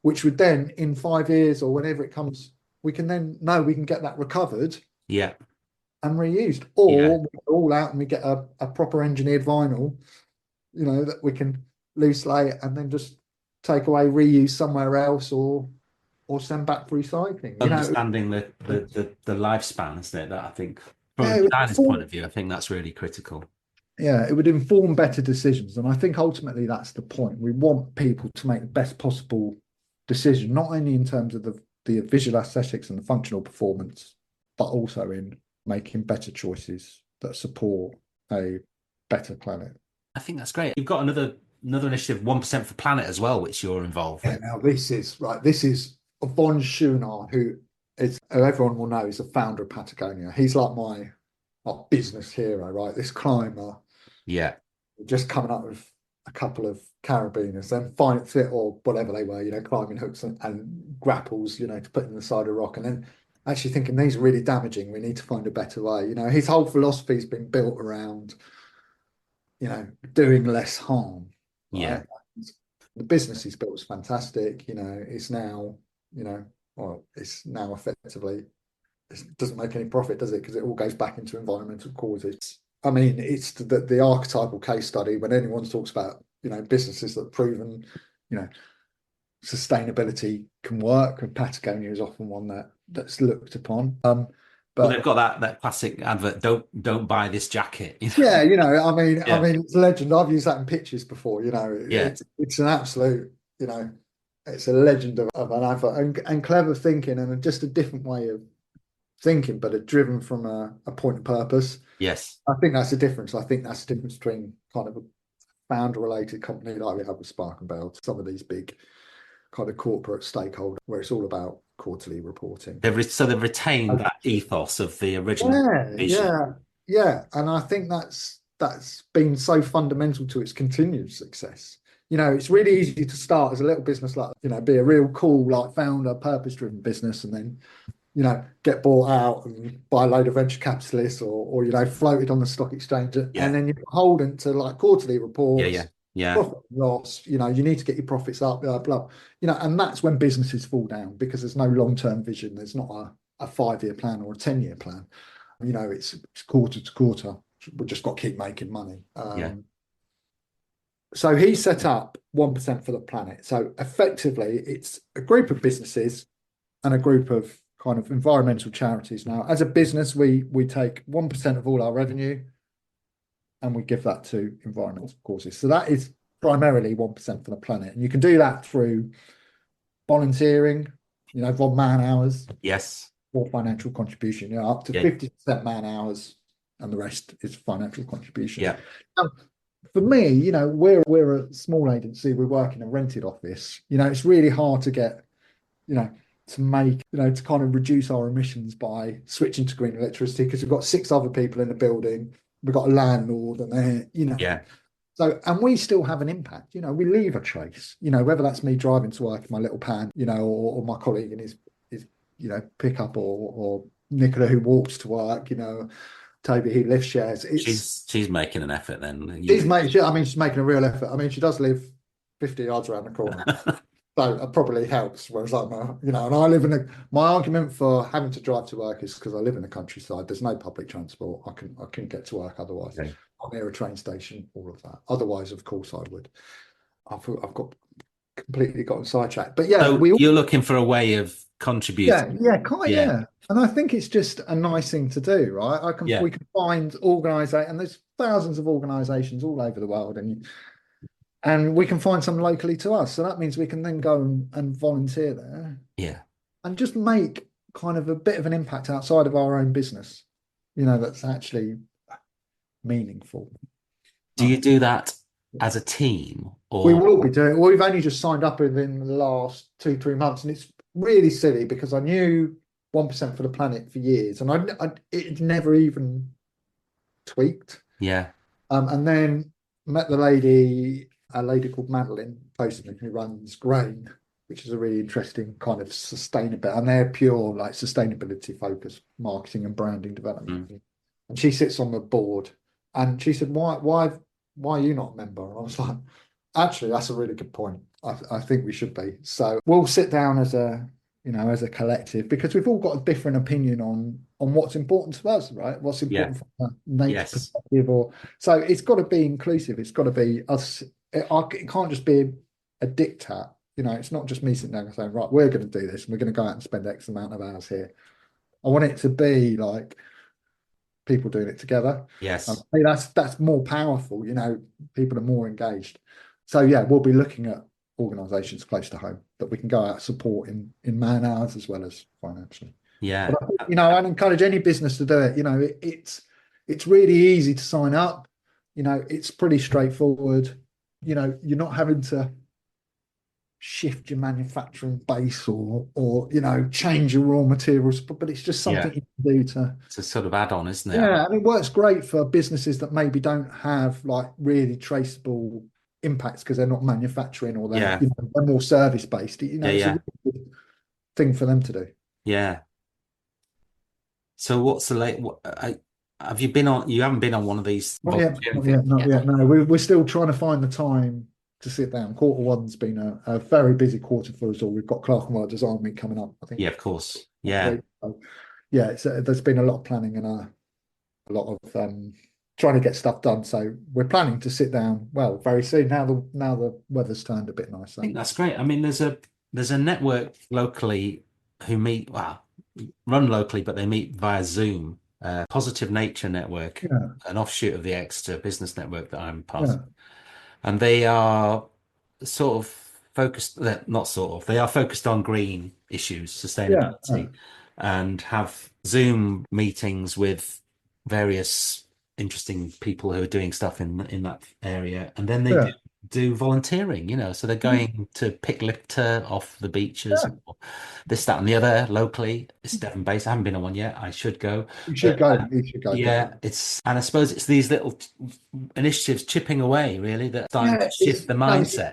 which would then in 5 years or whenever it comes, we can then know we can get that recovered Yeah. and reused, Yeah. or we go all out and we get a proper engineered vinyl, that we can loose lay and then just take away, reuse somewhere else, or send back for recycling. Understanding the lifespan, isn't it? That I think from a Yeah, designer's point of view, I think that's really critical. yeah, it would inform better decisions, and I think ultimately that's the point. We want people to make the best possible decision, not only in terms of the visual aesthetics and the functional performance, but also in making better choices that support a better planet. I think that's great. You've got another initiative, 1% for Planet as well, which you're involved Yeah, with. now this is right. This is Von Schunar, who everyone will know is the founder of Patagonia. He's like my business hero, right? This climber, Yeah. just coming up with a couple of carabiners, then fine fit or whatever they were, climbing hooks and grapples, to put in the side of rock, and then actually thinking these are really damaging. We need to find a better way. His whole philosophy's been built around, doing less harm, Yeah. right? The business he's built is fantastic. It's now, well, it's now effectively, it doesn't make any profit, does it? Because it all goes back into environmental causes. I mean, it's the archetypal case study when anyone talks about, businesses that have proven, sustainability can work, and Patagonia is often one that's looked upon. Well, they've got that classic advert, don't buy this jacket. Yeah, I mean, Yeah. it's a legend. I've used that in pictures before. Yeah. It's an absolute, it's a legend of an advert, and clever thinking, and just a different way of thinking, but driven from a point of purpose. Yes. I think that's the difference. I think that's the difference between kind of a founder-related company like we have with Spark and Bell to some of these big kind of corporate stakeholders, where it's all about quarterly reporting. They've retained that ethos of the original vision. Yeah. And I think that's been so fundamental to its continued success. It's really easy to start as a little business like, be a real cool, like founder, purpose-driven business, and then, get bought out and by a load of venture capitalists or floated on the stock exchange. Yeah. And then you're beholden to like quarterly reports. Yeah. Profit and loss, you need to get your profits up, blah, blah. And that's when businesses fall down, because there's no long-term vision. There's not a 5-year plan or a 10-year plan. It's quarter to quarter. We've just got to keep making money. So he set up 1% for the planet. So effectively, it's a group of businesses and a group of kind of environmental charities. Now, as a business, we take 1% of all our revenue, and we give that to environmental causes. So that is primarily 1% for the planet. And you can do that through volunteering, man hours. Yes. Or financial contribution, up to 50% man hours, and the rest is financial contribution. Yeah. Now, for me, we're a small agency. We work in a rented office. It's really hard to get, to make, to kind of reduce our emissions by switching to green electricity, because we've got 6 other people in the building. We've got a landlord, and they're, Yeah. So, and we still have an impact. We leave a trace. Whether that's me driving to work in my little pan, or my colleague in his pickup, or Nicola who walks to work. Toby who lift shares. She's making an effort then. She's making a real effort. I mean, she does live 50 yards around the corner. So it probably helps. Whereas and I live my argument for having to drive to work is because I live in the countryside. There's no public transport. I can get to work otherwise. Okay. I'm near a train station, all of that. Otherwise, of course, I would. I've got completely gotten sidetracked. But yeah, so you're looking for a way of contributing. Yeah. And I think it's just a nice thing to do, right? We can find organisations, and there's thousands of organisations all over the world, and we can find some locally to us. So that means we can then go and volunteer there. Yeah. And just make kind of a bit of an impact outside of our own business, that's actually meaningful. Do you do that as a team? Or we will be doing it. We've only just signed up within the last 2-3 months, and it's really silly because I knew 1% for the planet for years, and it never even tweaked. Yeah. And then met a lady called Madeline Postman, who runs Grain, which is a really interesting kind of sustainability, and they're pure like sustainability focused marketing and branding development. And she sits on the board, and she said, why are you not a member? And I was like, actually, that's a really good point. I think we should be. So we'll sit down as a collective, because we've all got a different opinion on what's important to us, right? What's important from a nature perspective, so it's got to be inclusive. It's got to be us. It can't just be a diktat. It's not just me sitting down and saying, right, we're going to do this, and we're going to go out and spend X amount of hours here. I want it to be like people doing it together. Yes. That's more powerful. People are more engaged. So yeah, we'll be looking at organisations close to home that we can go out and support in man hours as well as financially. Yeah. But I'd encourage any business to do it. It's really easy to sign up. It's pretty straightforward. You're not having to shift your manufacturing base or change your raw materials, but it's just something you can do it's a sort of add-on, isn't it? Yeah, and it works great for businesses that maybe don't have like really traceable impacts because they're not manufacturing, or they're more service based. It's a really good thing for them to do. Yeah. So what's the late? Have you been on? You haven't been on one of these? Not yet. No, we're still trying to find the time to sit down. Quarter one's been a very busy quarter for us all. We've got Clerkenwell Design Week coming up, I think. Yeah, of course. Next Yeah. week. So, yeah, there's been a lot of planning and a lot of trying to get stuff done. So we're planning to sit down, well, very soon. Now the weather's turned a bit nicer. I think that's great. I mean, there's a network locally who meet, well, run locally, but they meet via Zoom. Positive Nature Network, Yeah, an offshoot of the Exeter Business Network that I'm part of, yeah, and they are sort of focused. Not sort of. They are focused on green issues, yeah, sustainability, and have Zoom meetings with various interesting people who are doing stuff in that area, and then they yeah, do volunteering, so they're going to pick litter off the beaches, yeah. or this, that, and the other locally. It's Devon based. I haven't been on one yet. I should go. You should But go. You should go, yeah, definitely. and I suppose it's these little initiatives chipping away, really, that are starting to Yeah, shift the mindset.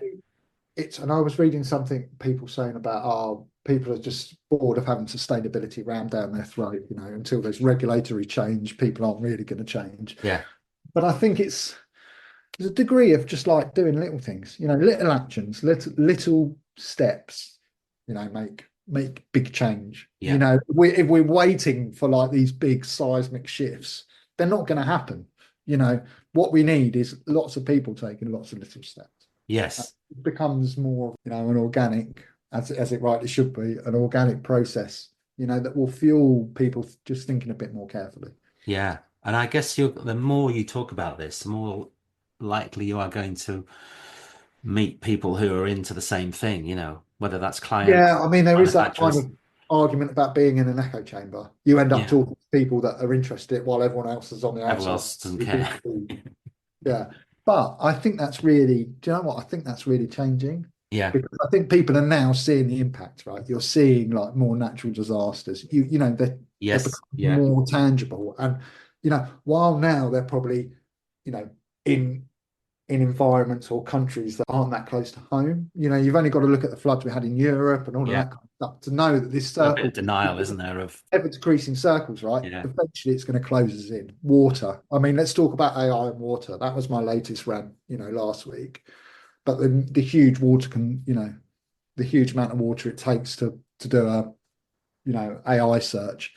and I was reading something people saying about, people are just bored of having sustainability rammed down their throat, until there's regulatory change, people aren't really going to change. Yeah, But I think there's a degree of just like doing little things, little actions, little steps, make big change. yeah, If we're waiting for like these big seismic shifts, they're not going to happen. What we need is lots of people taking lots of little steps. yes, It becomes more, an organic, as it rightly should be, an organic process, that will fuel people just thinking a bit more carefully. yeah. And I guess the more you talk about this, the more likely you are going to meet people who are into the same thing, whether that's Yeah, clients, I mean, there is that kind manufacturers. of argument about being in an echo chamber. You end up Yeah, talking to people that are interested while everyone else is on the everyone outside. else doesn't care. Yeah. But I think that's really, do you know what? I think that's really changing Yeah, because I think people are now seeing the impact, right? You're seeing like more natural disasters. They're yes, becoming yeah, more tangible. And, while now they're probably, you know, in environments or countries that aren't that close to home. You've only got to look at the floods we had in Europe and all of yeah. that kind of stuff to know that this A bit circle, of denial, isn't there, of ever decreasing circles, right? yeah, Eventually it's going to close us in. Water. I mean, let's talk about AI and water. That was my latest rant, last week. But the huge the huge amount of water it takes to do AI search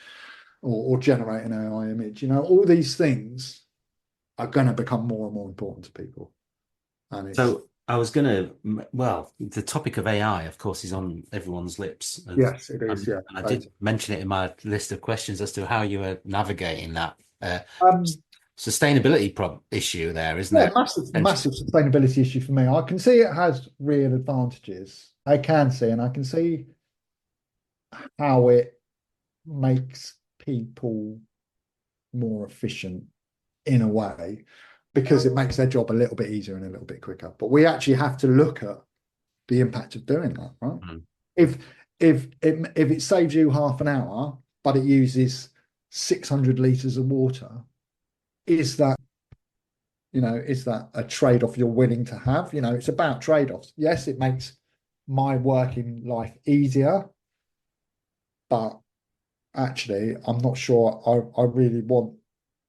or generate an AI image. All these things are going to become more and more important to people. And So I was gonna, well, the topic of AI, of course, is on everyone's lips, yes, it is. and Yeah. I did mention it in my list of questions as to how you are navigating that Um, sustainability issue there, isn't yeah, there? massive sustainability issue for me. I can see it has real advantages. I can see how it makes people more efficient in a way because it makes their job a little bit easier and a little bit quicker. But we actually have to look at the impact of doing that, right? Mm. If it saves you half an hour, but it uses 600 liters of water, is that a trade-off you're willing to have? It's about trade-offs. Yes, it makes my working life easier, but actually, I'm not sure I really want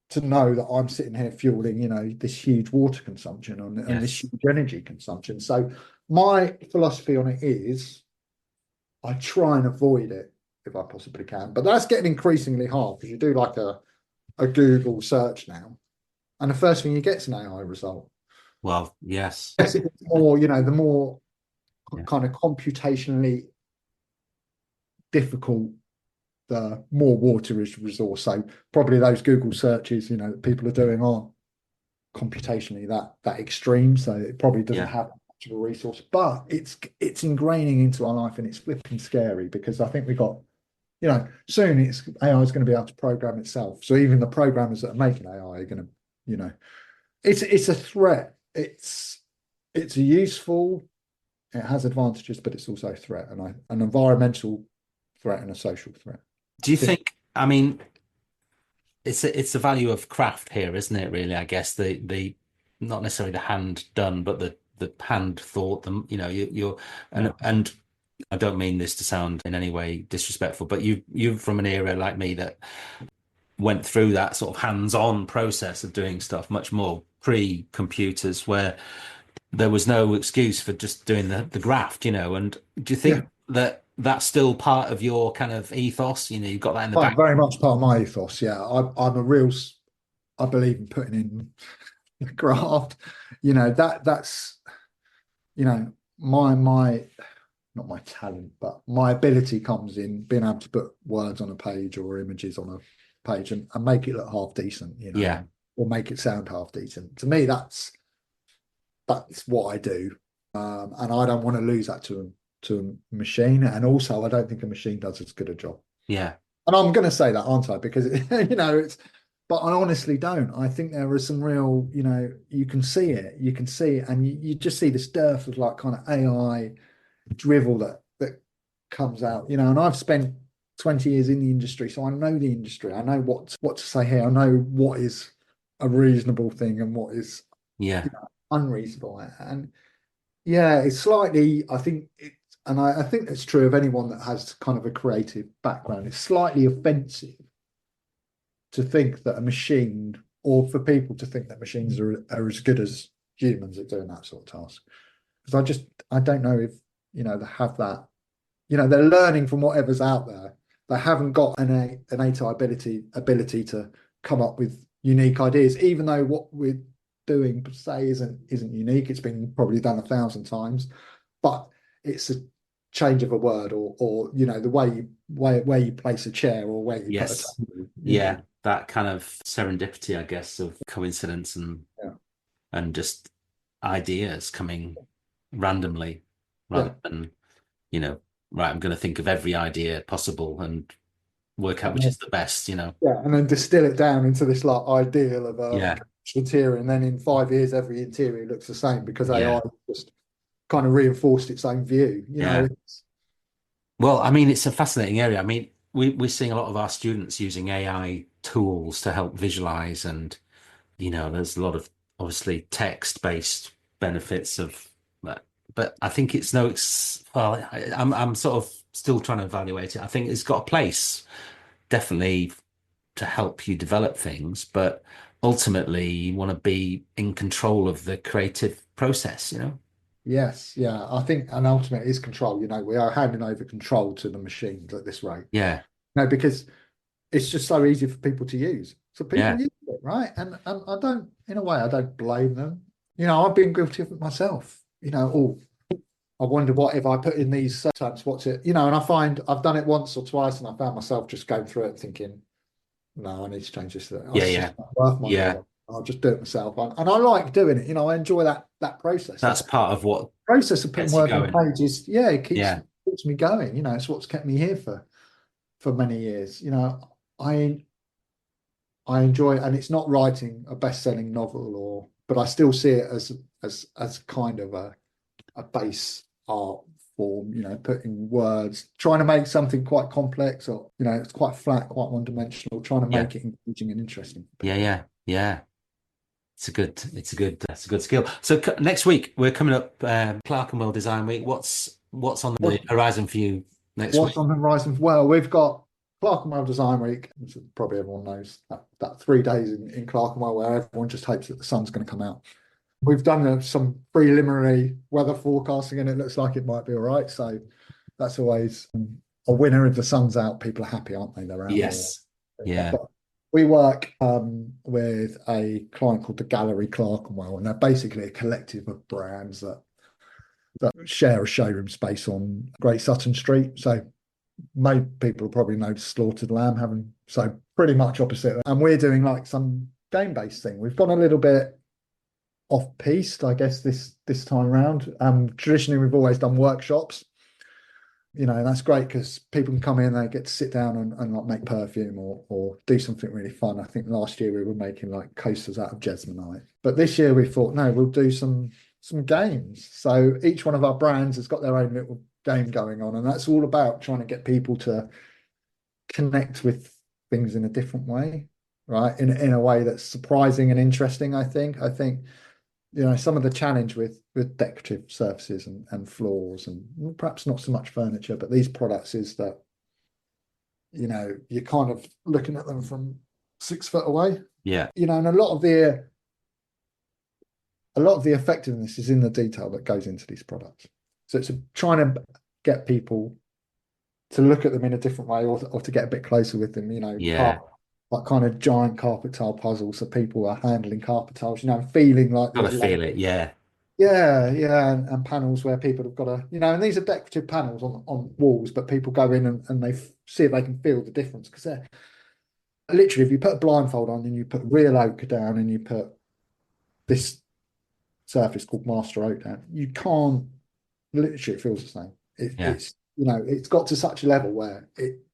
to know that I'm sitting here fueling, this huge water consumption and this Yes. huge energy consumption. So my philosophy on it is I try and avoid it if I possibly can. But that's getting increasingly hard because you do like a Google search now, and the first thing you get is an AI result. Well, yes. Yes, it's more, the more Yeah. kind of computationally difficult, the more water is resource. So probably those Google searches, that people are doing aren't computationally that extreme. So it probably doesn't Yeah. have much of a resource, but it's ingraining into our life and it's flipping scary because I think we got, soon AI is going to be able to program itself. So even the programmers that are making AI are going to, it's a threat. It's a useful, it has advantages, but it's also a threat, and an environmental threat and a social threat. Do you think, I mean, it's the value of craft here, isn't it, really? I guess the not necessarily the hand done, but the hand thought, you're and I don't mean this to sound in any way disrespectful, but you're from an era like me that went through that sort of hands-on process of doing stuff much more pre-computers, where there was no excuse for just doing the graft, and do you Yeah, think that that's still part of your kind of ethos? You've got that in the back. very much part of my ethos. Yeah, I'm a real. I believe in putting in the graft. That's my not my talent, but my ability comes in being able to put words on a page or images on a page and make it look half decent, Yeah, or make it sound half decent. To me, that's what I do, and I don't want to lose that to a machine. And also, I don't think a machine does as good a job. yeah, And I'm going to say that, aren't I? Because it's. But I honestly don't. I think there are some real, you can see it, and you just see this dearth of like kind of AI drivel that comes out, and I've spent 20 years in the industry, so I know the industry. I know what to say here. I know what is a reasonable thing and what is yeah, unreasonable. And yeah, it's slightly, I think it, and I think that's true of anyone that has kind of a creative background. It's slightly offensive to think that a machine, or for people to think that machines are as good as humans at doing that sort of task. Because I don't know if, they have that, they're learning from whatever's out there. They haven't got an innate ability to come up with unique ideas, even though what we're doing per se isn't unique. It's been probably done 1,000 times, but it's a change of a word, or the way where you place a chair, or where you put a yes, table, yeah. That kind of serendipity, I guess, of coincidence and Yeah. just ideas coming randomly Yeah. rather than, right, I'm going to think of every idea possible and work out which is the best. Yeah, and then distill it down into this like ideal of a Yeah, interior, and then in 5 years, every interior looks the same because AI yeah, just kind of reinforced its own view. yeah. Well, I mean, it's a fascinating area. I mean, we're seeing a lot of our students using AI tools to help visualize, and there's a lot of obviously text-based benefits of that. But I think it's well, I'm sort of still trying to evaluate it. I think it's got a place, definitely, to help you develop things, but ultimately you want to be in control of the creative process. Yes, yeah, I think, and ultimately is control. We are handing over control to the machines at this rate. Yeah, No, because it's just so easy for people to use. So people yeah, use it, right? And I don't, in a way, I don't blame them. I've been guilty of it myself. Oh, I wonder what if I put in these terms, what's it? And I find I've done it once or twice, and I found myself just going through it thinking, no, I need to change this. yeah, It's yeah, just not worth my yeah. while. I'll just do it myself. And I like doing it. I enjoy that process. That's part of what Process of putting gets you words on going. pages, yeah, it Yeah, keeps me going. It's what's kept me here for many years. I enjoy it, and it's not writing a best-selling novel, but I still see it as kind of a base art form. Putting words, trying to make something quite complex, or it's quite flat, quite one-dimensional, trying to yeah, make it engaging and interesting for yeah, people. yeah, yeah. It's a good skill. So next week we're coming up, Clerkenwell Design Week. What's on the What horizon for you next What's week? on the horizon? Well, we've got Clerkenwell Design Week, which probably everyone knows, that 3 days in Clerkenwell where everyone just hopes that the sun's going to come out. We've done some preliminary weather forecasting, and it looks like it might be all right. So that's always a winner. If the sun's out, people are happy, aren't they? They're out more. Yes. Yeah. But we work with a client called the Gallery Clerkenwell, and they're basically a collective of brands that share a showroom space on Great Sutton Street. So most people probably know Slaughtered Lamb, having so pretty much opposite. And we're doing like some game-based thing. We've gone a little bit off-piste, I guess, this time around. Traditionally, we've always done workshops. And that's great because people can come in, they get to sit down and like make perfume or do something really fun. I think last year we were making like coasters out of Jesmonite. But this year we thought, no, we'll do some games. So each one of our brands has got their own little game going on, and that's all about trying to get people to connect with things in a different way, right? In a way that's surprising and interesting. I think some of the challenge with decorative surfaces and floors, and perhaps not so much furniture, but these products, is that you're kind of looking at them from 6 foot away. Yeah. And a lot of the effectiveness is in the detail that goes into these products. So it's trying to get people to look at them in a different way, or to get a bit closer with them, Yeah. like kind of giant carpet tile puzzles. So people are handling carpet tiles, feeling like Gotta there's feel it. Yeah. yeah, and panels where people have got to, and these are decorative panels on walls, but people go in and they see if they can feel the difference, because they're literally, if you put a blindfold on and you put real oak down and you put this surface called master oak down, you can't, literally it feels the same. Yeah. It's got to such a level where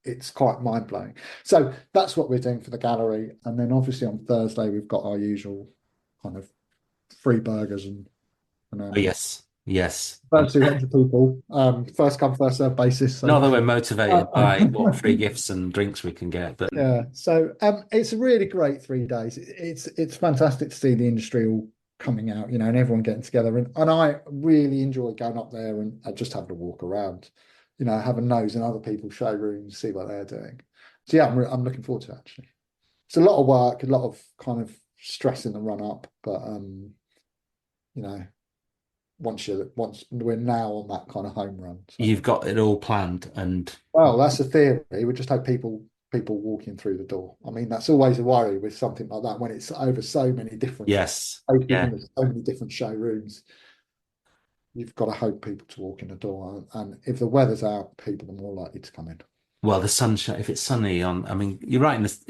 it's quite mind blowing. So that's what we're doing for the gallery, and then obviously on Thursday we've got our usual kind of free burgers and Oh, yes. Yes. first 200 people, first come first serve basis. So Not that we're motivated by what free gifts and drinks we can get, but yeah, so it's a really great 3 days. It's fantastic to see the industry all coming out, and everyone getting together, and I really enjoy going up there and just having a walk around, have a nose in other people's showrooms, see what they're doing. So yeah, I'm looking forward to it, actually. It's a lot of work, a lot of kind of stress in the run up, but once we're now on that kind of home run. So. you've got it all planned, and Well, that's the theory. We just have people walking through the door. I mean, that's always a worry with something like that when it's over so many different yes, places yeah, and there's so many different showrooms. You've got to hope people to walk in the door, and if the weather's out, people are more likely to come in. well, the sunshine, if it's sunny on, I mean, you're right in this,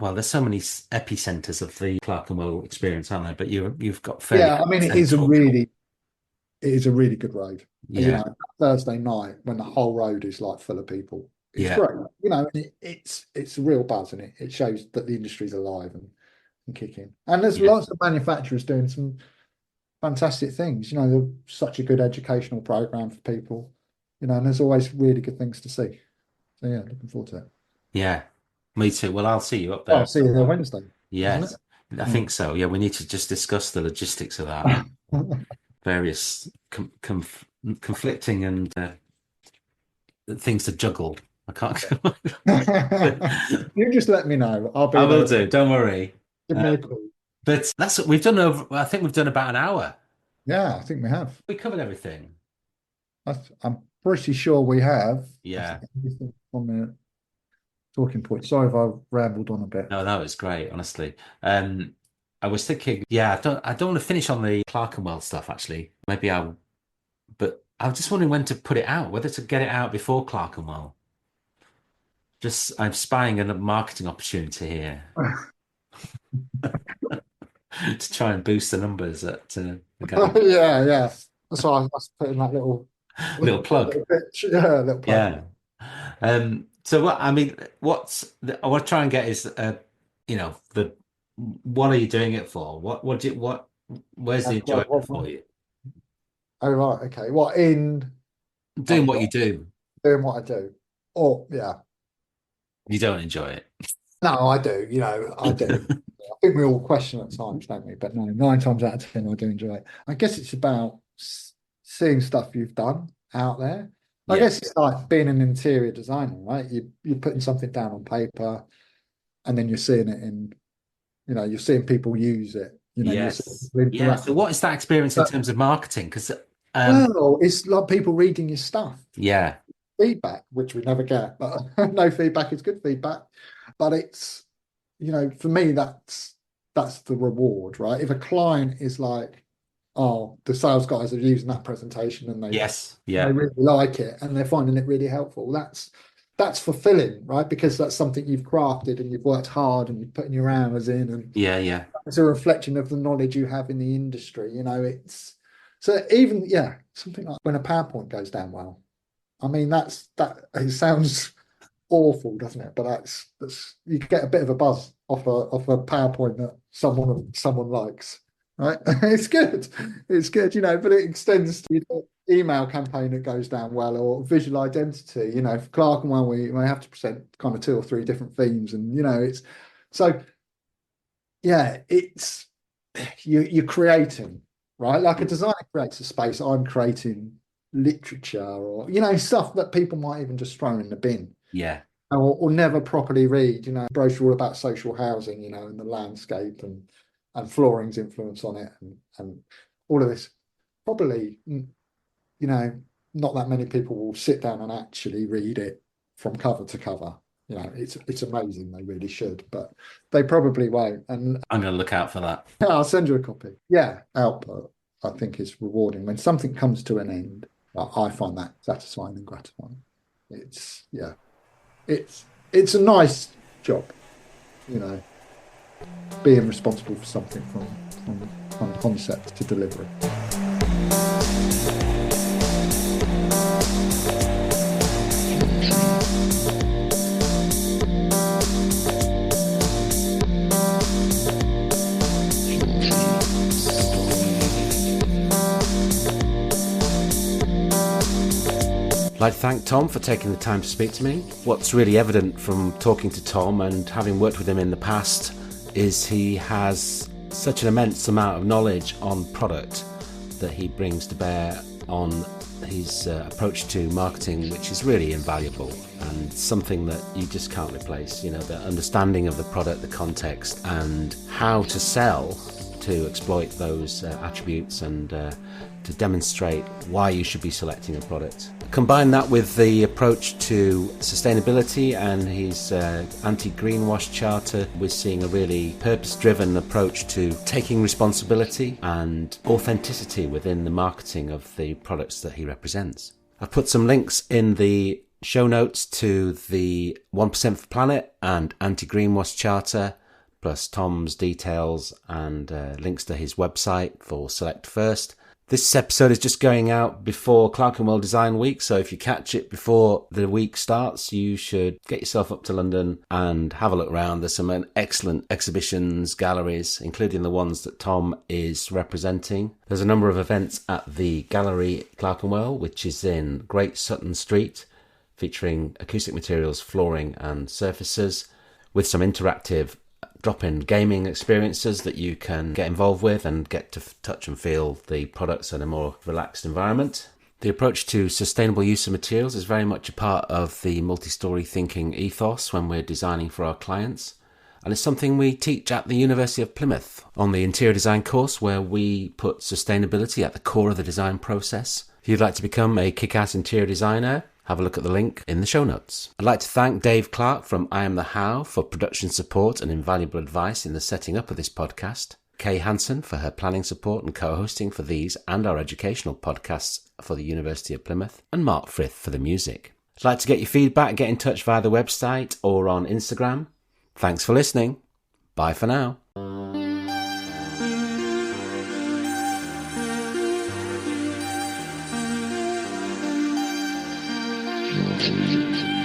well, there's so many epicenters of the Clerkenwell experience, aren't there? But you've got fairly Yeah, I mean, central. it is a really good road. Yeah, Thursday night when the whole road is like full of people, it's yeah, great. And it's a real buzz, and it shows that the industry's alive and kicking. And there's yeah. lots of manufacturers doing some fantastic things. They're such a good educational program for people. And there's always really good things to see. So yeah, looking forward to it. Yeah, me too. Well, I'll see you up Well, there. I'll see you there Wednesday, isn't Yes, I it? think so. Yeah, we need to just discuss the logistics of that and Yeah. various conflicting and things to juggle. I can't. You just let me know. I'll be I will there. do. Don't worry. Give me a call. But that's what we've done over. I think we've done about an hour. Yeah, I think we have. We covered everything. I'm pretty sure we have. I Yeah. think everything on the talking point. Sorry if I rambled on a bit. No, that was great, honestly. I was thinking, yeah, I don't want to finish on the Clerkenwell stuff, actually. Maybe but I was just wondering when to put it out, whether to get it out before Clerkenwell. I'm spying a marketing opportunity here to try and boost the numbers at the gallery. Yeah. That's why I was putting that Little plug. Yeah, little plug. Yeah. So what I mean, I want to try and get is the what are you doing it for? Where's the enjoyment for you? Oh, right, okay. What in Doing what you do. doing what I do? Oh, yeah. You don't enjoy it. No, I do. I do. I think we all question at times, don't we? But no, 9 times out of 10, I do enjoy it. I guess it's about seeing stuff you've done out there. I Yeah. guess it's like being an interior designer, right? You're putting something down on paper, and then you're seeing it you're seeing people use it. You're seeing Yes. people Yeah. interact. So what is that experience in terms of marketing? Because Well, it's like people reading your stuff. yeah, Feedback, which we never get, but no feedback is good feedback. But it's, for me, that's the reward, right? If a client is like, oh, the sales guys are using that presentation and yes, they yeah, really like it and they're finding it really helpful, that's fulfilling, right? Because that's something you've crafted and you've worked hard and you're putting your hours in, and yeah. it's a reflection of the knowledge you have in the industry. It's so even something like when a PowerPoint goes down well. I mean, that it sounds awful, doesn't it? But that's you get a bit of a buzz off a PowerPoint that someone likes, right? It's good, but it extends to your email campaign that goes down well, or visual identity. For Clerkenwell, we may have to present kind of 2 or 3 different themes, and it's so it's you're creating, right? Like a designer creates a space. I'm creating literature, or stuff that people might even just throw in the bin, Yeah. or never properly read. Brochure all about social housing, and the landscape and flooring's influence on it, and all of this. Probably, not that many people will sit down and actually read it from cover to cover. It's amazing. They really should, but they probably won't. And I'm going to look out for that. I'll send you a copy. Yeah, output, I think, is rewarding. When something comes to an end, I find that satisfying and gratifying. It's a nice job, being responsible for something from concept to delivery. I'd like to thank Tom for taking the time to speak to me. What's really evident from talking to Tom and having worked with him in the past is he has such an immense amount of knowledge on product that he brings to bear on his approach to marketing, which is really invaluable and something that you just can't replace. The understanding of the product, the context, and how to sell to exploit those attributes and to demonstrate why you should be selecting a product. Combine that with the approach to sustainability and his anti-greenwash charter, we're seeing a really purpose-driven approach to taking responsibility and authenticity within the marketing of the products that he represents. I've put some links in the show notes to the 1% for Planet and anti-greenwash charter, plus Tom's details and links to his website for Select First. This episode is just going out before Clerkenwell Design Week, so if you catch it before the week starts, you should get yourself up to London and have a look around. There's some excellent exhibitions, galleries, including the ones that Tom is representing. There's a number of events at the Gallery Clerkenwell, which is in Great Sutton Street, featuring acoustic materials, flooring and surfaces, with some interactive drop-in gaming experiences that you can get involved with and get to touch and feel the products in a more relaxed environment. The approach to sustainable use of materials is very much a part of the multi-story thinking ethos when we're designing for our clients. And it's something we teach at the University of Plymouth on the interior design course, where we put sustainability at the core of the design process. If you'd like to become a kick-ass interior designer, have a look at the link in the show notes. I'd like to thank Dave Clark from I Am The How for production support and invaluable advice in the setting up of this podcast. Kay Hansen for her planning support and co-hosting for these and our educational podcasts for the University of Plymouth. And Mark Frith for the music. I'd like to get your feedback, get in touch via the website or on Instagram. Thanks for listening. Bye for now. Thank you.